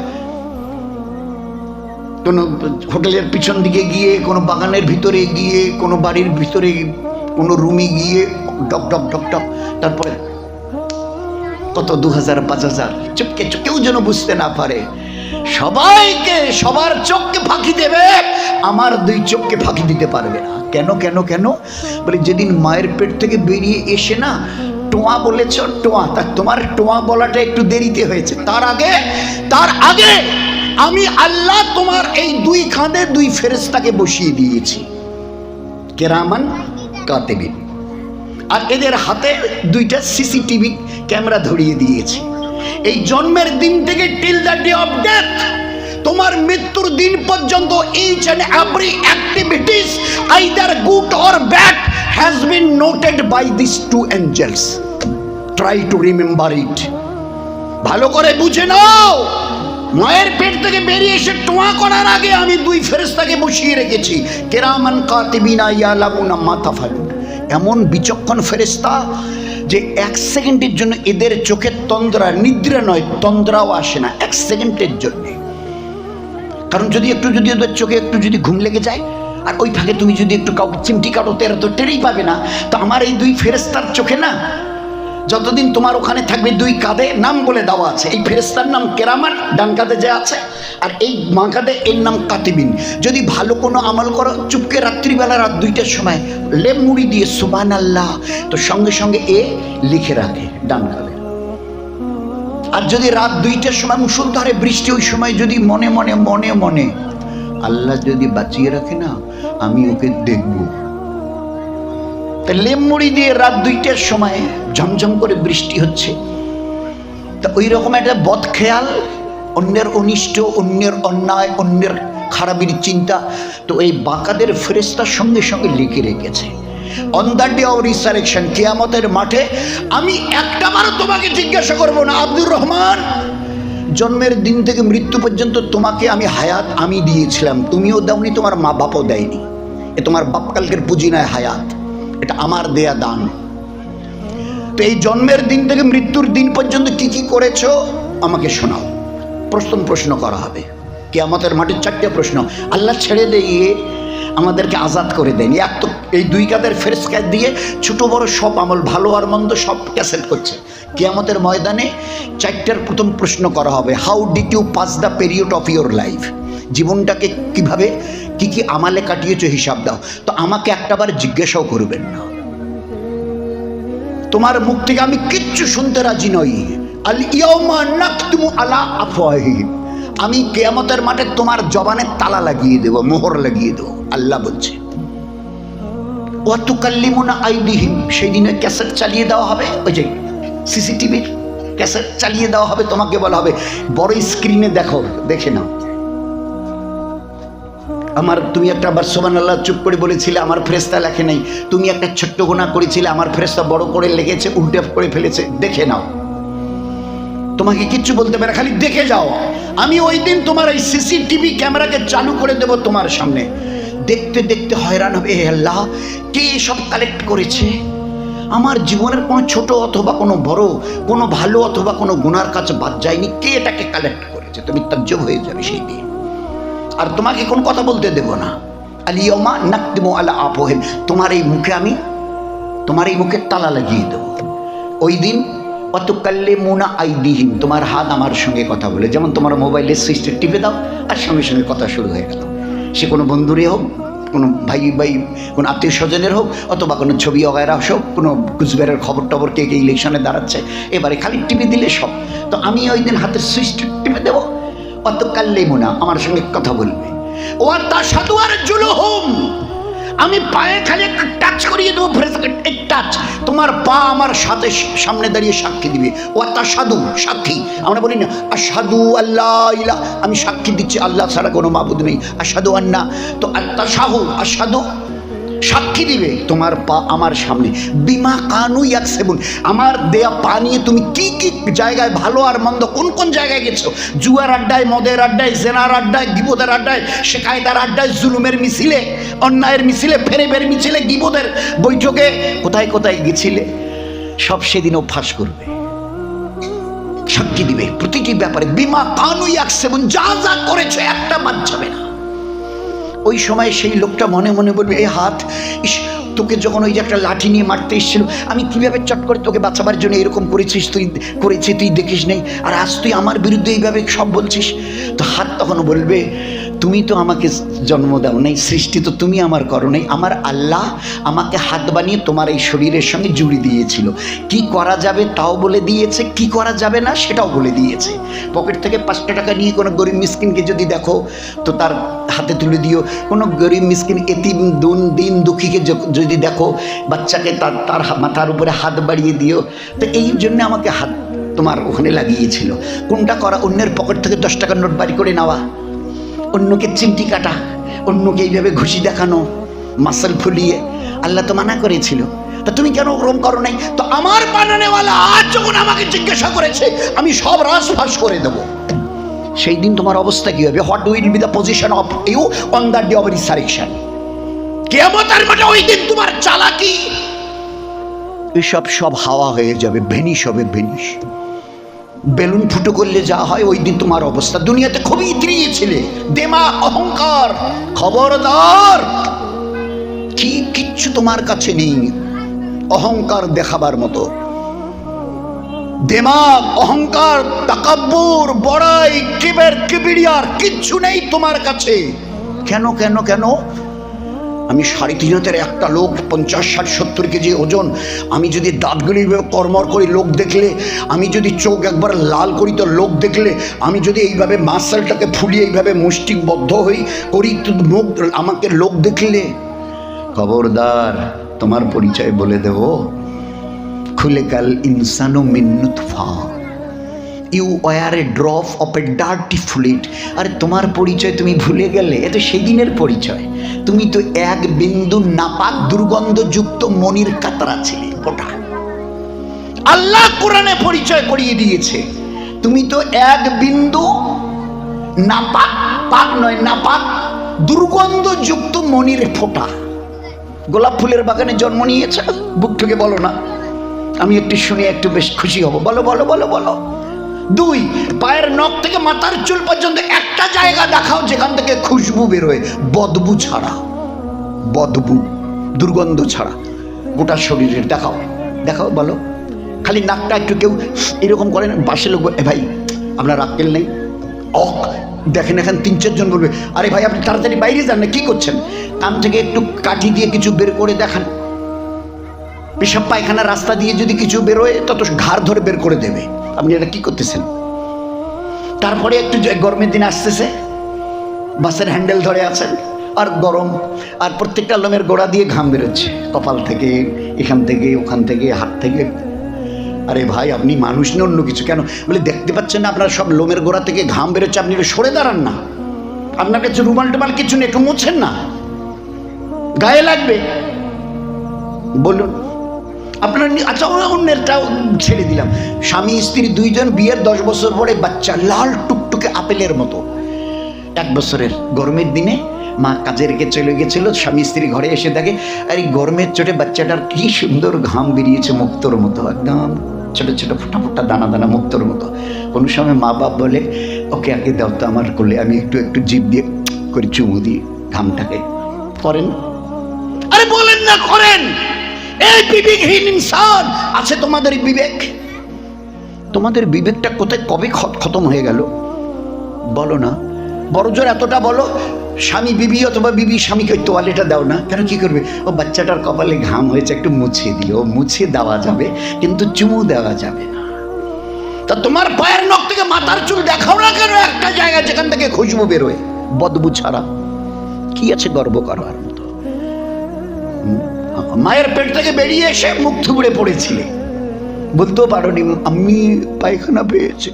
কোনো হোটেলের পিছন দিকে গিয়ে, কোনো বাগানের ভিতরে গিয়ে, কোনো বাড়ির ভিতরে কোনো রুমে গিয়ে ডক ডক ডক ডক, তারপরে কত 2000-5000 চুপকে, কেউ যেন বুঝতে না পারে। সবাইকে, সবার চোখকে ফাঁকি দেবে, আমার 2 চোখকে ফাঁকি দিতে পারবে না। কেন কেন কেন? বলে যেদিন মায়ের পেট থেকে বেরিয়ে এসে না টোয়া বলেছ, টোয়া, তা তোমার টোয়া বলাটা একটু দেরিতে হয়েছে। তার আগে আমি আল্লাহ তোমার এই 2 কাঁধে 2 ফেরেশতাকে বসিয়ে দিয়েছি, কিরামান কাতিবিন। আর এদের হাতে 2টা সিসিটিভি ক্যামেরা ধরিয়ে দিয়েছি। এই জন্মের দিন থেকে till the day of death, তোমার মৃত্যুর দিন পর্যন্ত each and every activities either good or bad has been noted by these 2 angels. Try to remember it. ভালো করে বুঝে নাও, মায়ের পেট থেকে বেরিয়ে এসে টোয়া করার আগে আমি 2 ফেরেশতাকে বসিয়ে রেখেছি, কিরামান কাতিবিনা ইয়ালামুনা মা তাফালুন। এমন বিচক্ষণ ফেরেশতা যে 1 সেকেন্ডের জন্য এদের চোখের তন্দ্রা, নিদ্রা নয় তন্দ্রাও আসে না 1 সেকেন্ডের জন্য। কারণ যদি ওদের চোখে একটু যদি ঘুম লেগে যায়, আর ওই ফাঁকে তুমি যদি একটু কাউকে চিমটি কাটো, তেরা তো টেরেই পাবে না। তো আমার এই 2 ফেরেশতার চোখে না, যতদিন তোমার ওখানে থাকবে 2 কাঁধে নাম বলে দেওয়া আছে। এই ফেরেশতার নাম কেরামান, ডান কাঁধে যে আছে, আর এই মা কাঁধে এর নাম কাতিবিন। যদি ভালো কোনো আমল করো, চুপকে রাত্রিবেলা রাত 2টার সময় লেপ মুড়ি দিয়ে সুবহানাল্লাহ, তো সঙ্গে সঙ্গে এ লিখে রাখে ডান কাঁধে। আর যদি রাত 2টার সময় মুষলধারে বৃষ্টি, ওই সময় যদি মনে মনে মনে মনে আল্লাহ যদি বাঁচিয়ে রাখে না, আমি ওকে দেখব। লেপ মুড়ি দিয়ে রাত 2টার সময় ঝমঝম করে বৃষ্টি হচ্ছে, তা ওই রকম একটা বদ খেয়াল, অন্যের অনিষ্ট, অন্যের অন্যায়, অন্যের খারাপির চিন্তা, তো এই বাঁকাদের ফেরেশতার সঙ্গে সঙ্গে লিখে রেখেছে। On the day of resurrection, কিয়ামতের মাঠে আমি একটাবারও তোমাকে জিজ্ঞাসা করবো না, আব্দুর রহমান জন্মের দিন থেকে মৃত্যু পর্যন্ত তোমাকে আমি হায়াত আমি দিয়েছিলাম, তুমিও দাওনি, তোমার মা বাপও দেয়নি। এ তোমার বাপ কালকের পুঁজি নয়, হায়াত, এটা আমার দেয়া দান। তো এই জন্মের দিন থেকে মৃত্যুর দিন পর্যন্ত কি কি করেছো আমাকে শোনাও। প্রশ্ন করা হবে কিয়ামতের মাঠে। 4টে প্রশ্ন। আল্লাহ ছেড়ে দিয়ে আমাদেরকে আজাদ করে দেয়নি, এক তো এই 2 কাঁধের ফেরেশতা দিয়ে ছোট বড় সব আমল, ভালো আর মন্দ সব ক্যাসেট করছে। কিয়ামতের ময়দানে 4টার প্রথম প্রশ্ন করা হবে, how did you pass the period of your life. জীবনটাকে কিভাবে কি কি আমালে কাটিয়েছো হিসাব দাও। তো আমাকে একটাবার জিজ্ঞাসাও করবেন না, তোমার মুখ থেকে আমি কিচ্ছু শুনতে রাজি নই। আল ইয়াউমা নাকতুমু আলা আফওয়াহিহিম, আমি কিয়ামতের মাঠে তোমার জবানে তালা লাগিয়ে দেব, মোহর লাগিয়ে দেব। আল্লাহ বলছে ওয়া তুকাল্লিমুনা আইদিহিম, সেই দিনে ক্যাসেট চালিয়ে দেওয়া হবে, ওই যে সিসিটিভির ক্যাসেট চালিয়ে দেওয়া হবে, তোমাকে বলা হবে বড় স্ক্রিনে দেখো, দেখে নাও। তুমি একটা বার সুবহানাল্লাহ চুপ করে বলেছিলে, আমার ফেরেশতা লেখে নাই। তুমি একটা ছোট্ট গুনাহ করেছিলে, আমার ফেরেশতা বড় করে লিখেছে, উল্টে করে ফেলেছে, দেখে নাও। তোমাকে কিচ্ছু বলতে পারে, খালি দেখে যাও। আমি ওই দিন তোমার এই সিসিটিভি ক্যামেরাকে চালু করে দেব তোমার সামনে। দেখতে দেখতে হয়রান হবে, হে আল্লাহ কে সব কালেক্ট করেছে। আমার জীবনের কোনো ছোট অথবা কোনো বড়, কোনো ভালো অথবা কোনো গুনার কাছে বাদ যায়নি, কে এটাকে কালেক্ট করেছে। তুমি তাজ্জব হয়ে যাবে সেই দিন, আর তোমাকে কোনো কথা বলতে দেব না। আলিয়াউমা নাকতিমু আলা আফওয়াহিম, তোমার এই মুখে তালা লাগিয়ে দেবো। ওই দিন ওয়াতুকাল্লিমুনা আইদিহিম, তোমার হাত আমার সঙ্গে কথা বলে, যেমন তোমার মোবাইলের সুইচটা টিপে দাও আর সঙ্গে সঙ্গে কথা শুরু হয়ে গেল। সে কোনো বন্ধুরই হোক, কোনো ভাই কোনো আত্মীয় স্বজনের হোক, অথবা কোনো ছবি অগায়রা হোক, কোনো কুচবিহারের খবর টবর কে কে ইলেকশনে দাঁড়াচ্ছে, এবারে খালি টিপে দিলে সব। তো আমি ওই দিন হাতের সুইচটা টিপে দেবো, ওয়াতুকাল্লিমুনা, আমার সঙ্গে কথা বলবে। ওয়া তাশহাদু আরজুলুহুম, আমি পায়ে খালি টাচ করিয়ে দেবো, টাচ, তোমার পা আমার সাথে সামনে দাঁড়িয়ে সাক্ষী দিবে। ও তাশহাদু, সাক্ষী। আমরা বলি না আশহাদু আল্লাহ ইলাহ, আমি সাক্ষী দিচ্ছি আল্লাহ ছাড়া কোনো মাবুদ নেই, আশহাদু আন্না, তো আত্তাশাহু, আশহাদু, সাক্ষী দিবে তোমার পা আমার সামনে। বিমা কানু ইয়াকসিবুন, আমার দেয়া পা নিয়ে তুমি কি কি জায়গায় ভালো আর মন্দ কোন কোন জায়গায় গেছো, জুয়ার আড্ডায়, মদের আড্ডায়, জেনার আড্ডায়, গিবদের আড্ডায়, শেখায়তার আড্ডায়, জুলুমের মিছিলে, অন্যায়ের মিছিলে, ফেরেবের মিছিলে, গিবদের বৈঠকে কোথায় কোথায় গেছিলে, সব সেদিনও ফাঁস করবে, সাক্ষী দিবে প্রতিটি ব্যাপারে। বিমা কানু ইয়াকসিবুন, যা যা করেছো একটা বাদ যাবে না। ওই সময় সেই লোকটা মনে মনে বলবে, এ হাত, ইস, তোকে যখন ওই যে একটা লাঠি নিয়ে মারতে এসেছিল, আমি কীভাবে চট করে তোকে বাঁচাবার জন্য এরকম করেছিস, তুই দেখিস নেই, আর আজ তুই আমার বিরুদ্ধে এইভাবে সব বলছিস। তো হাত তখন বলবে, তুমি তো আমাকে জন্ম দাও নাই, সৃষ্টি তো তুমি আমার করো নাই, আমার আল্লাহ আমাকে হাত বানিয়ে তোমার এই শরীরের সঙ্গে জুড়ে দিয়েছিল, কি করা যাবে তাও বলে দিয়েছে, কি করা যাবে না সেটাও বলে দিয়েছে। পকেট থেকে 5টা টাকা নিয়ে কোনো গরিব মিসকিনকে যদি দেখো তো তার হাতে তুলে দিও, কোনো গরিব মিসকিন এতিম দিন দুঃখীকে যদি দেখো, বাচ্চাকে তার মাথার উপরে হাত বাড়িয়ে দিও। তো এই জন্য আমাকে হাত তোমার ওখানে লাগিয়েছিল। কোনটা করা? অন্যের পকেট থেকে 10 টাকার নোট বাড়ি করে নেওয়া, অন্যকে চিমটি কাটা, অন্যকে এইভাবে ঘুষি দেখানো, মাসল ফুলিয়ে। আল্লাহ তো মানা করেছিল, তা তুমি কেন ওরম করো নাই? তো আমার বানানেওয়ালা আজ যখন আমাকে জিজ্ঞাসা করেছে, আমি সব রাজ ফাঁস করে দেবো। সেই দিন তোমার অবস্থা কি হবে? What will be the position of you on the day of resurrection? কিয়ামতের মাঠে ওই দিন তোমার চালাকি এসব সব হাওয়া হয়ে যাবে, ভেনিশ হবে, ভেনিশ। বেলুন ফুটো করলে যা হয়, ওই দিন তোমার অবস্থা। দুনিয়াতে খুবই ত্রিয়েছিলে, দেমা, অহংকার, খবরদার, কিচ্ছু তোমার কাছে নেই অহংকার দেখাবার মতো। দেমাগ, অহংকার, তাকাব্বুর, বড়াই, কিবরিয়ার কিচ্ছু নেই তোমার কাছে। কেন কেন কেন? আমি 3.5 হাতের একটা লোক, 50-60-70 কেজি ওজন, আমি যদি দাঁতগুলি কর্মর করি লোক দেখলে, আমি যদি চোখ একবার লাল করি তো লোক দেখলে, আমি যদি এইভাবে মাসলটাকে ফুলিয়ে এইভাবে মুষ্টিবদ্ধ হই করি তো মুখ আমাকে লোক দেখলে, খবরদার, তোমার পরিচয় বলে দেব। খুলেকাল ইনসানু মিন নুতফা, you were a drop of a dirty fluid. আরে তোমার পরিচয় তুমি ভুলে গেলে? এ তো সেদিনের পরিচয়। তুমি তো এক বিন্দু নাপাক দুর্গন্ধযুক্ত মনির কাতরা ছিলে, ওটা আল্লাহ কোরআনে পরিচয় করিয়ে দিয়েছে। তুমি তো এক বিন্দু নাপাক, পাক নয় নাপাক, দুর্গন্ধযুক্ত মনির ফোঁটা। গোলাপ ফুলের বাগানে জন্ম নিয়েছে, বুক থেকে বলো না, আমি একটু শুনে একটু বেশ খুশি হব। বলো বলো বলো বলো। 2, পায়ের নখ থেকে মাথার চুল পর্যন্ত একটা জায়গা দেখাও যেখান থেকে খুশবু বেরোয়, বদবু ছাড়া, বদবু, দুর্গন্ধ ছাড়া, গোটা শরীরের দেখাও, দেখাও, বলো। খালি নাকটা একটু কেউ এরকম করেন, বাসে লোক, এ ভাই আপনার আক্কেল নেই, দেখেন এখানে 3-4 জন বলবে, আরে ভাই আপনি তাড়াতাড়ি বাইরে যান না, কি করছেন? কান থেকে একটু কাঠি দিয়ে কিছু বের করে দেখান। পেশাব পায়খানা রাস্তা দিয়ে যদি কিছু বেরোয় তত ঘাড় ধরে বের করে দেবে। আপনি এটা কি করতেছেন? তারপরে একটু গরমের দিন আসতেছে, বাসের হ্যান্ডেল ধরে আছেন আর গরম, আর প্রত্যেকটা লোমের গোড়া দিয়ে ঘাম বেরোচ্ছে, কপাল থেকে, এখান থেকে, ওখান থেকে, হাত থেকে। আরে ভাই আপনি মানুষ না অন্য কিছু? কেন বলে দেখতে পাচ্ছেন না আপনার সব লোমের গোড়া থেকে ঘাম বেরোচ্ছে, আপনি একটু সরে দাঁড়ান না। আপনার কাছে রুমাল টুমাল কিছু নেই, একটু মুছছেন না, গায়ে লাগবে, বলুন। আপনার আচ্ছা অন্যেরটাও ছেড়ে দিলাম, স্বামী স্ত্রী 2 জন, বিয়ের 10 বছর পরে বাচ্চা, লাল টুকটুকে আপেলের মতো, 1 বছরের। গরমের দিনে মা কাজে রেখে চলে গেছিল, স্বামী স্ত্রী ঘরে এসে দেখে আর এই গরমের চোটে বাচ্চাটার কি সুন্দর ঘাম বেরিয়েছে, মুক্তোর মতো, একদম ছোট ছোট ফোটা ফোটা দানা দানা, মুক্তোর মতো। কোনো সময় মা বাপ বলে, ওকে আগে দাও তো আমার কোলে, আমি একটু একটু জিভ দিয়ে করে চুমু দিই ঘামটাকে, করেন? আরে বলেন না করেন। এই বিবেকহীন ইনসান, আছে তোমাদের বিবেক? তোমাদের বিবেকটা কোথায় কবে খতম হয়ে গেল বলো না? বড় জোর এতটা বলো, স্বামী বিবি অথবা বিবি স্বামীকে ওই তোয়ালেটা দাও না কেন? কি করবে? ও বাচ্চাটার কপালে ঘাম হয়েছে, একটু মুছে দিও। মুছে দেওয়া যাবে কিন্তু চুমু দেওয়া যাবে না। তা তোমার পায়ের নখ থেকে মাথার চুল দেখাও না কেন একটা জায়গা যেখান থেকে খুশবু বেরোয় বদবু ছাড়া? কি আছে গর্ব করার মতো? মায়ের পেট থেকে বেরিয়ে এসে মুখ থুবড়ে পড়েছিলে, বলতেও পারোনি আমি পায়খানা পেয়েছি,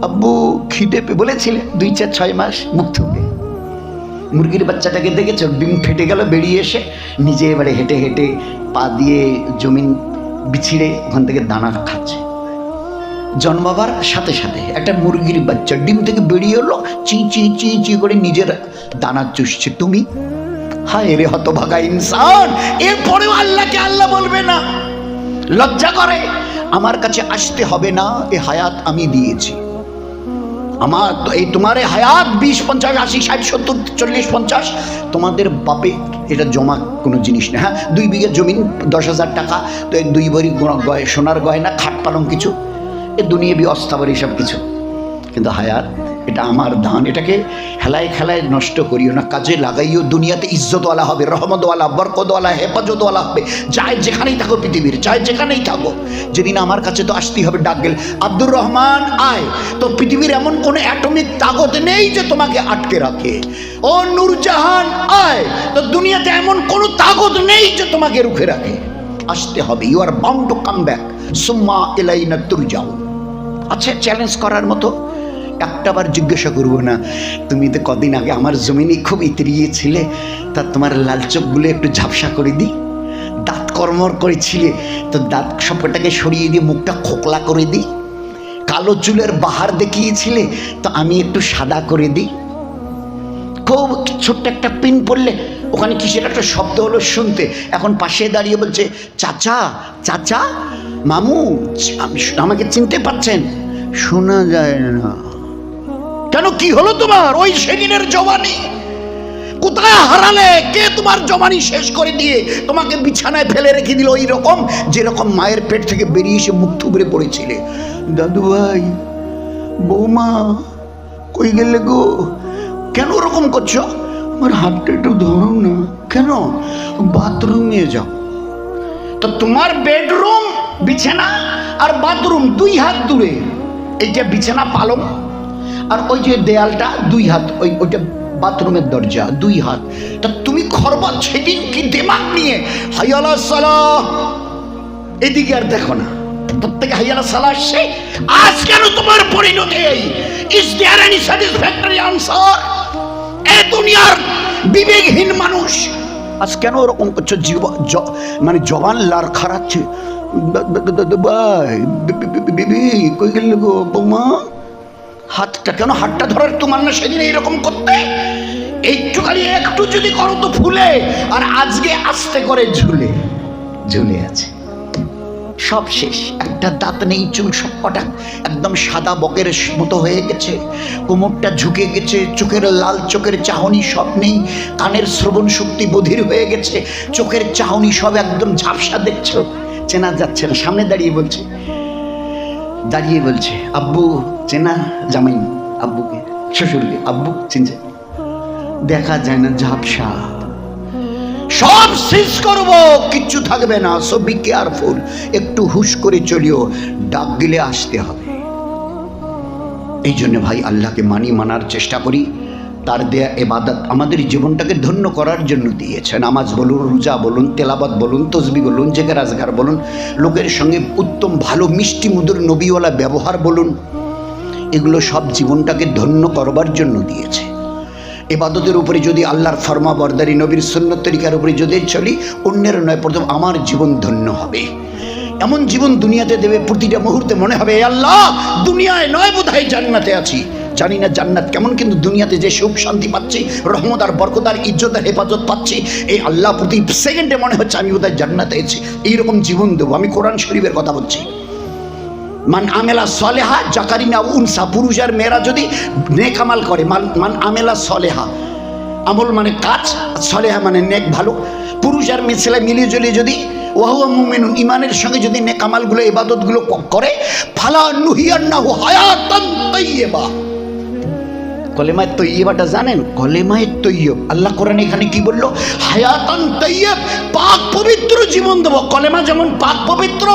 আব্বু খিদে বলেছিলে 2-4-6 মাস মুখ থুবড়ে। মুরগির বাচ্চাটাকে দেখেছো? ডিম ফেটে গেল, বেরিয়ে এসে নিজে এবারে হেঁটে হেঁটে পা দিয়ে জমিন বিছিড়ে ওখান থেকে দানা খাচ্ছে। জন্মাবার সাথে সাথে একটা মুরগির বাচ্চা ডিম থেকে বেরিয়ে এলো, চি চি চি চি করে নিজের দানা চুষছে। তুমি হায় রে হতভাগা ইনসান, এরপরেও আল্লাহকে আল্লাহ বলবে না? লজ্জা করে? আমার কাছে আসতে হবে না, এ হায়াত আমি দিয়েছি। আমার এই তোমার হায়াত 20, 50, 80, 60, 70, 40, 50 তোমাদের বাপে এটা জমা কোনো জিনিস না। হ্যাঁ, 2 বিঘা জমিন, 10,000 টাকা, তো 2 ভরি সোনার গয়না, খাট পালং কিছু, এ দুনিয়াবি অস্থাবর সব কিছু। কিন্তু হায়াত এটা আমার দান, এটাকে হেলায় খেলায় নষ্ট করিও না, কাজে লাগাইও। দুনিয়াতে ইজ্জতওয়ালা হবে, রহমতওয়ালা, বরকতওয়ালা, হেফাজতওয়ালা হবে, চাই যেখানেই থাকো পৃথিবীর, চাই যেখানেই থাকো। যেদিন আমার কাছে তো আসতেই হবে, ডাক গেল আব্দুর রহমান আয়, তো পৃথিবীর এমন কোনো অ্যাটমিক তাকত নেই যে তোমাকে আটকে রাখে। ও নূরজাহান আয়, তো দুনিয়াতে এমন কোনো তাকত নেই যে তোমাকে রুখে রাখে। আসতে হবে, you are bound to come back, সুম্মা ইলাইনা তুরজাউন। আচ্ছা, চ্যালেঞ্জ করার মতো একটাবার জিজ্ঞাসা করবো না, তুমি তো কদিন আগে আমার জমিনে খুব ইতরিয়েছিলে, তা তোমার লাল চোখগুলো একটু ঝাপসা করে দিই? দাঁত কর্মর করেছিলে, তো দাঁত সবটাকে সরিয়ে দিয়ে মুখটা খোকলা করে দিই? কালো চুলের বাহার দেখিয়েছিলে, তো আমি একটু সাদা করে দিই? খুব ছোট্ট একটা পিন পড়লে ওখানে কিসের একটা শব্দ হলো শুনতে, এখন পাশে দাঁড়িয়ে বলছে চাচা চাচা, মামু, আমাকে চিনতে পারছেন? শোনা যায় না কেন? কি হলো তোমার? ওই সেদিনের জওয়ানি কোথায় হারালে? কে তোমার জওয়ানি শেষ করে দিয়ে তোমাকে বিছানায় ফেলে রেখে দিল? ওই রকম যেরকম মায়ের পেট থেকে বেরিয়ে এসে মুখ থুবড়ে পড়েছিলে। দাদু ভাই, বৌমা, কই গেলে গো? কেন ওরকম করছো? আমার হাতটা একটু ধরো না। কেন? বাথরুমে যাও। তো তোমার বেডরুম, বিছানা আর বাথরুম 2 হাত দূরে। এইটা বিছানা পালং, আর ওই যে দেয়ালটা 2 হাত, ওইটা বাথরুমের দরজা 2 হাত। তা তুমি খরবা সেদিন কি দিমাগ নিয়ে হাইয়ালা সালাহ, এদিকে আর দেখো না, প্রত্যেকে হাইয়ালা সালাহ আসছে। আজ কেন তোমার পরিণতি এই? Is there any satisfactory answer? এই দুনিয়ার বিবেকহীন মানুষ আজ কেন ওরকম করছো? মানে জবান লার খারাচ্ছে। ভাই, বিবি কই গেল গো? বৌমা, হাতটা কেন? হাতটা ধরার তোমার না সেদিন এইরকম করতে? একটুখানি একটু যদি করো তো ফুলে, আর আজকে আস্তে করে ঝুলে ঝুলে আছে। সব শেষ, একটা দাঁত নেই, চুল সব কটা একদম সাদা বকের মতো হয়ে গেছে, কোমরটা ঝুঁকে গেছে, চোখের লাল চোখের চাহনি সব নেই, কানের শ্রবণ শক্তি বধির হয়ে গেছে, চোখের চাহনি সব একদম ঝাপসা, দেখছো চেনা যাচ্ছে না। সামনে দাঁড়িয়ে বলছে আব্বু, চেনা জামাই আব্বুকে, শ্বশুরকে আব্বু চিনছে, দেখা যায় না, ঝাপসা। সব শেষ করব, কিচ্ছু থাকবে না। সো বি কেয়ারফুল, একটু হুশ করে চলিও, ডাক দিলে আসতে হবে। এই জন্য ভাই আল্লাহকে মানার চেষ্টা করি। তার দেয়া ইবাদত আমাদের জীবনটাকে ধন্য করার জন্য দিয়েছে। নামাজ বলুন, রোজা বলুন, তেলাওয়াত বলুন, তসবিহ বলুন, জিকির আজকার বলুন, লোকের সঙ্গে উত্তম ভালো মিষ্টি মধুর নবীওয়ালা ব্যবহার বলুন, এগুলো সব জীবনটাকে ধন্য করবার জন্য দিয়েছে। ইবাদতের উপরে যদি আল্লাহর ফরমা বরদারি, নবীর সুন্নত তরিকার উপরে যদি চলি, অন্যের নয়, প্রথম আমার জীবন ধন্য হবে। এমন জীবন দুনিয়াতে দেবে, প্রতিটা মুহূর্তে মনে হবে এ আল্লাহ, দুনিয়ায় নয় বোধহয় জান্নাতে আছি। জানি না জান্নাত কেমন, কিন্তু দুনিয়াতে যে সুখ শান্তি পাচ্ছি, রহমত আর বরকত আর ইজ্জত আর হেফাজত পাচ্ছি, এই আল্লাহ প্রতি সেকেন্ডে মনে হচ্ছে আমি বোধহয় জান্নাতে আছি। এইরকম জীবন দেবো। আমি কোরআন শরীফের কথা বলছি। মান আমেলা সলেহা জাকারিনা উনসা, পুরুষ আর মেয়েরা যদি নেক আমাল করে, মান আমেলা সলেহা, আমল মানে কাজ, সলেহা মানে নেক ভালো। পুরুষ আর মেয়ে ছেলে মিলিয়ে জ্বলিয়ে যদি ওয়াহুয়া মুমিনুন ইমানের সঙ্গে যদি নেক আমালগুলো ইবাদতগুলো করে, ফালা নুহিয়ান্নাহু হায়াতান তাইয়্যিবা। কলেমায়ে তৈয়বাটা জানেন? কলেমায়ে তৈয়ব, আল্লাহ কোরআনে এখানে কি বলল? হায়াতান তাইয়্যিব, পাক পবিত্র জীবন দেব। কলেমা যেমন পাক পবিত্র,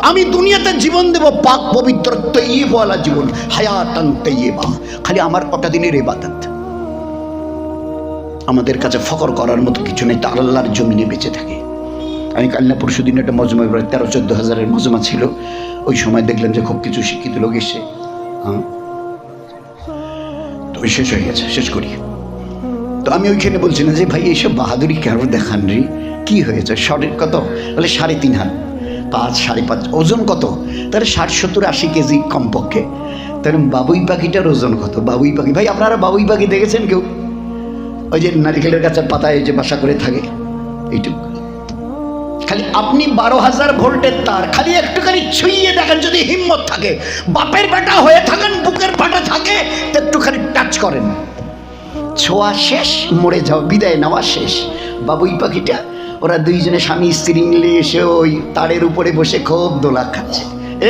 আমি দুনিয়াতে জীবন দেব পাক পবিত্র তৈয়বওয়ালা জীবন, হায়াতান তাইয়্যিবা। খালি আমার কটা দিনের ইবাদত, আমাদের কাছে ফখর করার মতো কিছু নেই, তার আল্লাহর জমিনে বেঁচে থাকে। আমি কাল না পরশু দিন একটা মজমা, 13-14 হাজারের মজমা ছিল। ওই সময় দেখলাম যে খুব কিছু শিক্ষিত লোক এসে, হ্যাঁ তো শেষ হয়ে গেছে, শেষ করি। তো আমি ওইখানে বলছি না যে ভাই এইসব বাহাদুরি কেন দেখান রে, কি হয়েছে? শরীর কত? বলে 3.5 হাত, 5, 5.5। ওজন কত? তাহলে 60-70-80 কেজি কমপক্ষে। তাহলে বাবুই পাখিটার ওজন কত? বাবুই পাখি, ভাই আপনারা বাবুই পাখি দেখেছেন কেউ? ওই যে নারিকেলের গাছের পাতায় যে বাসা করে থাকে, এইটুকু। খালি আপনি 12,000 ভোল্টের তার খালি একটুখানি ছুঁয়ে দেখেন, যদি হিম্মত থাকে, বাপের বেটা হয়ে থাকেন, বুকের ফাটা থাকে, একটুখানি টাচ করেন, ছোঁয়া শেষ, মরে যাও, বিদায় নেওয়া শেষ। বাবুই পাখিটা, ওরা দুইজনে স্বামী স্ত্রী মিলে এসে ওই তারের উপরে বসে খুব দোলা খাচ্ছে।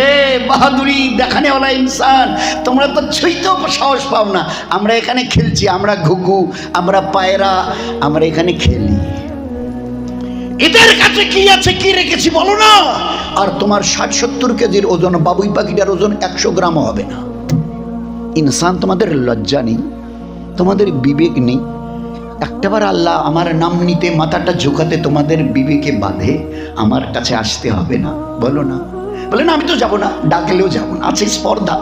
এ বাহাদুরি দেখানেওয়ালা ইনসান, তোমরা তো ছুঁইতেও সাহস পাও না। আমরা এখানে খেলছি, আমরা ঘুঘু, আমরা পায়রা, আমরা এখানে খেলি। এদের কাছে কি আছে, কি রেখেছি বলো না? আর তোমার 60-70 কেজির ওজন, বাবুই পাখিটার ওজন 100 গ্রামও হবে না। ইনসান, তোমাদের লজ্জা নেই, তোমাদের বিবেক নেই? একটাবার আল্লাহ আমার নাম নিতে, মাথাটা ঝুঁকাতে তোমাদের বিবেকে বাঁধে, আমার কাছে আসতে হবে না, বলো না? বলে না আমি তো যাবো না, ডাকলেও যাবো না, আছে স্পর্ধা।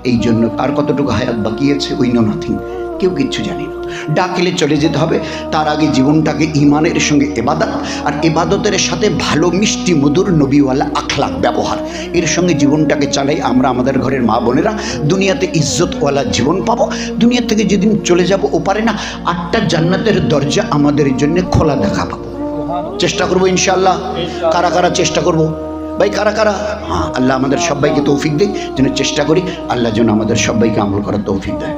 এই জন্য আর কতটুকু হায়াত বাকি আছে, উই নো নাথিং, কেউ কিচ্ছু জানি না। ডাকলে চলে যেতে হবে, তার আগে জীবনটাকে ইমানের সঙ্গে ইবাদত, আর ইবাদতের সাথে ভালো মিষ্টি মধুর নবীওয়ালা আখলাক ব্যবহার, এর সঙ্গে জীবনটাকে চালাই। আমরা আমাদের ঘরের মা বোনেরা দুনিয়াতে ইজ্জতওয়ালা জীবন পাবো। দুনিয়া থেকে যেদিন চলে যাব ওপারে না, 8টা জান্নাতের দরজা আমাদের জন্য খোলা দেখা পাবো। চেষ্টা করবো ইনশাআল্লাহ। কারা কারা চেষ্টা করবো ভাই, কারা কারা? হ্যাঁ, আল্লাহ আমাদের সবাইকে তৌফিক দেয় যেন চেষ্টা করি, আল্লাহ যেন আমাদের সবাইকে আমল করার তৌফিক দেয়।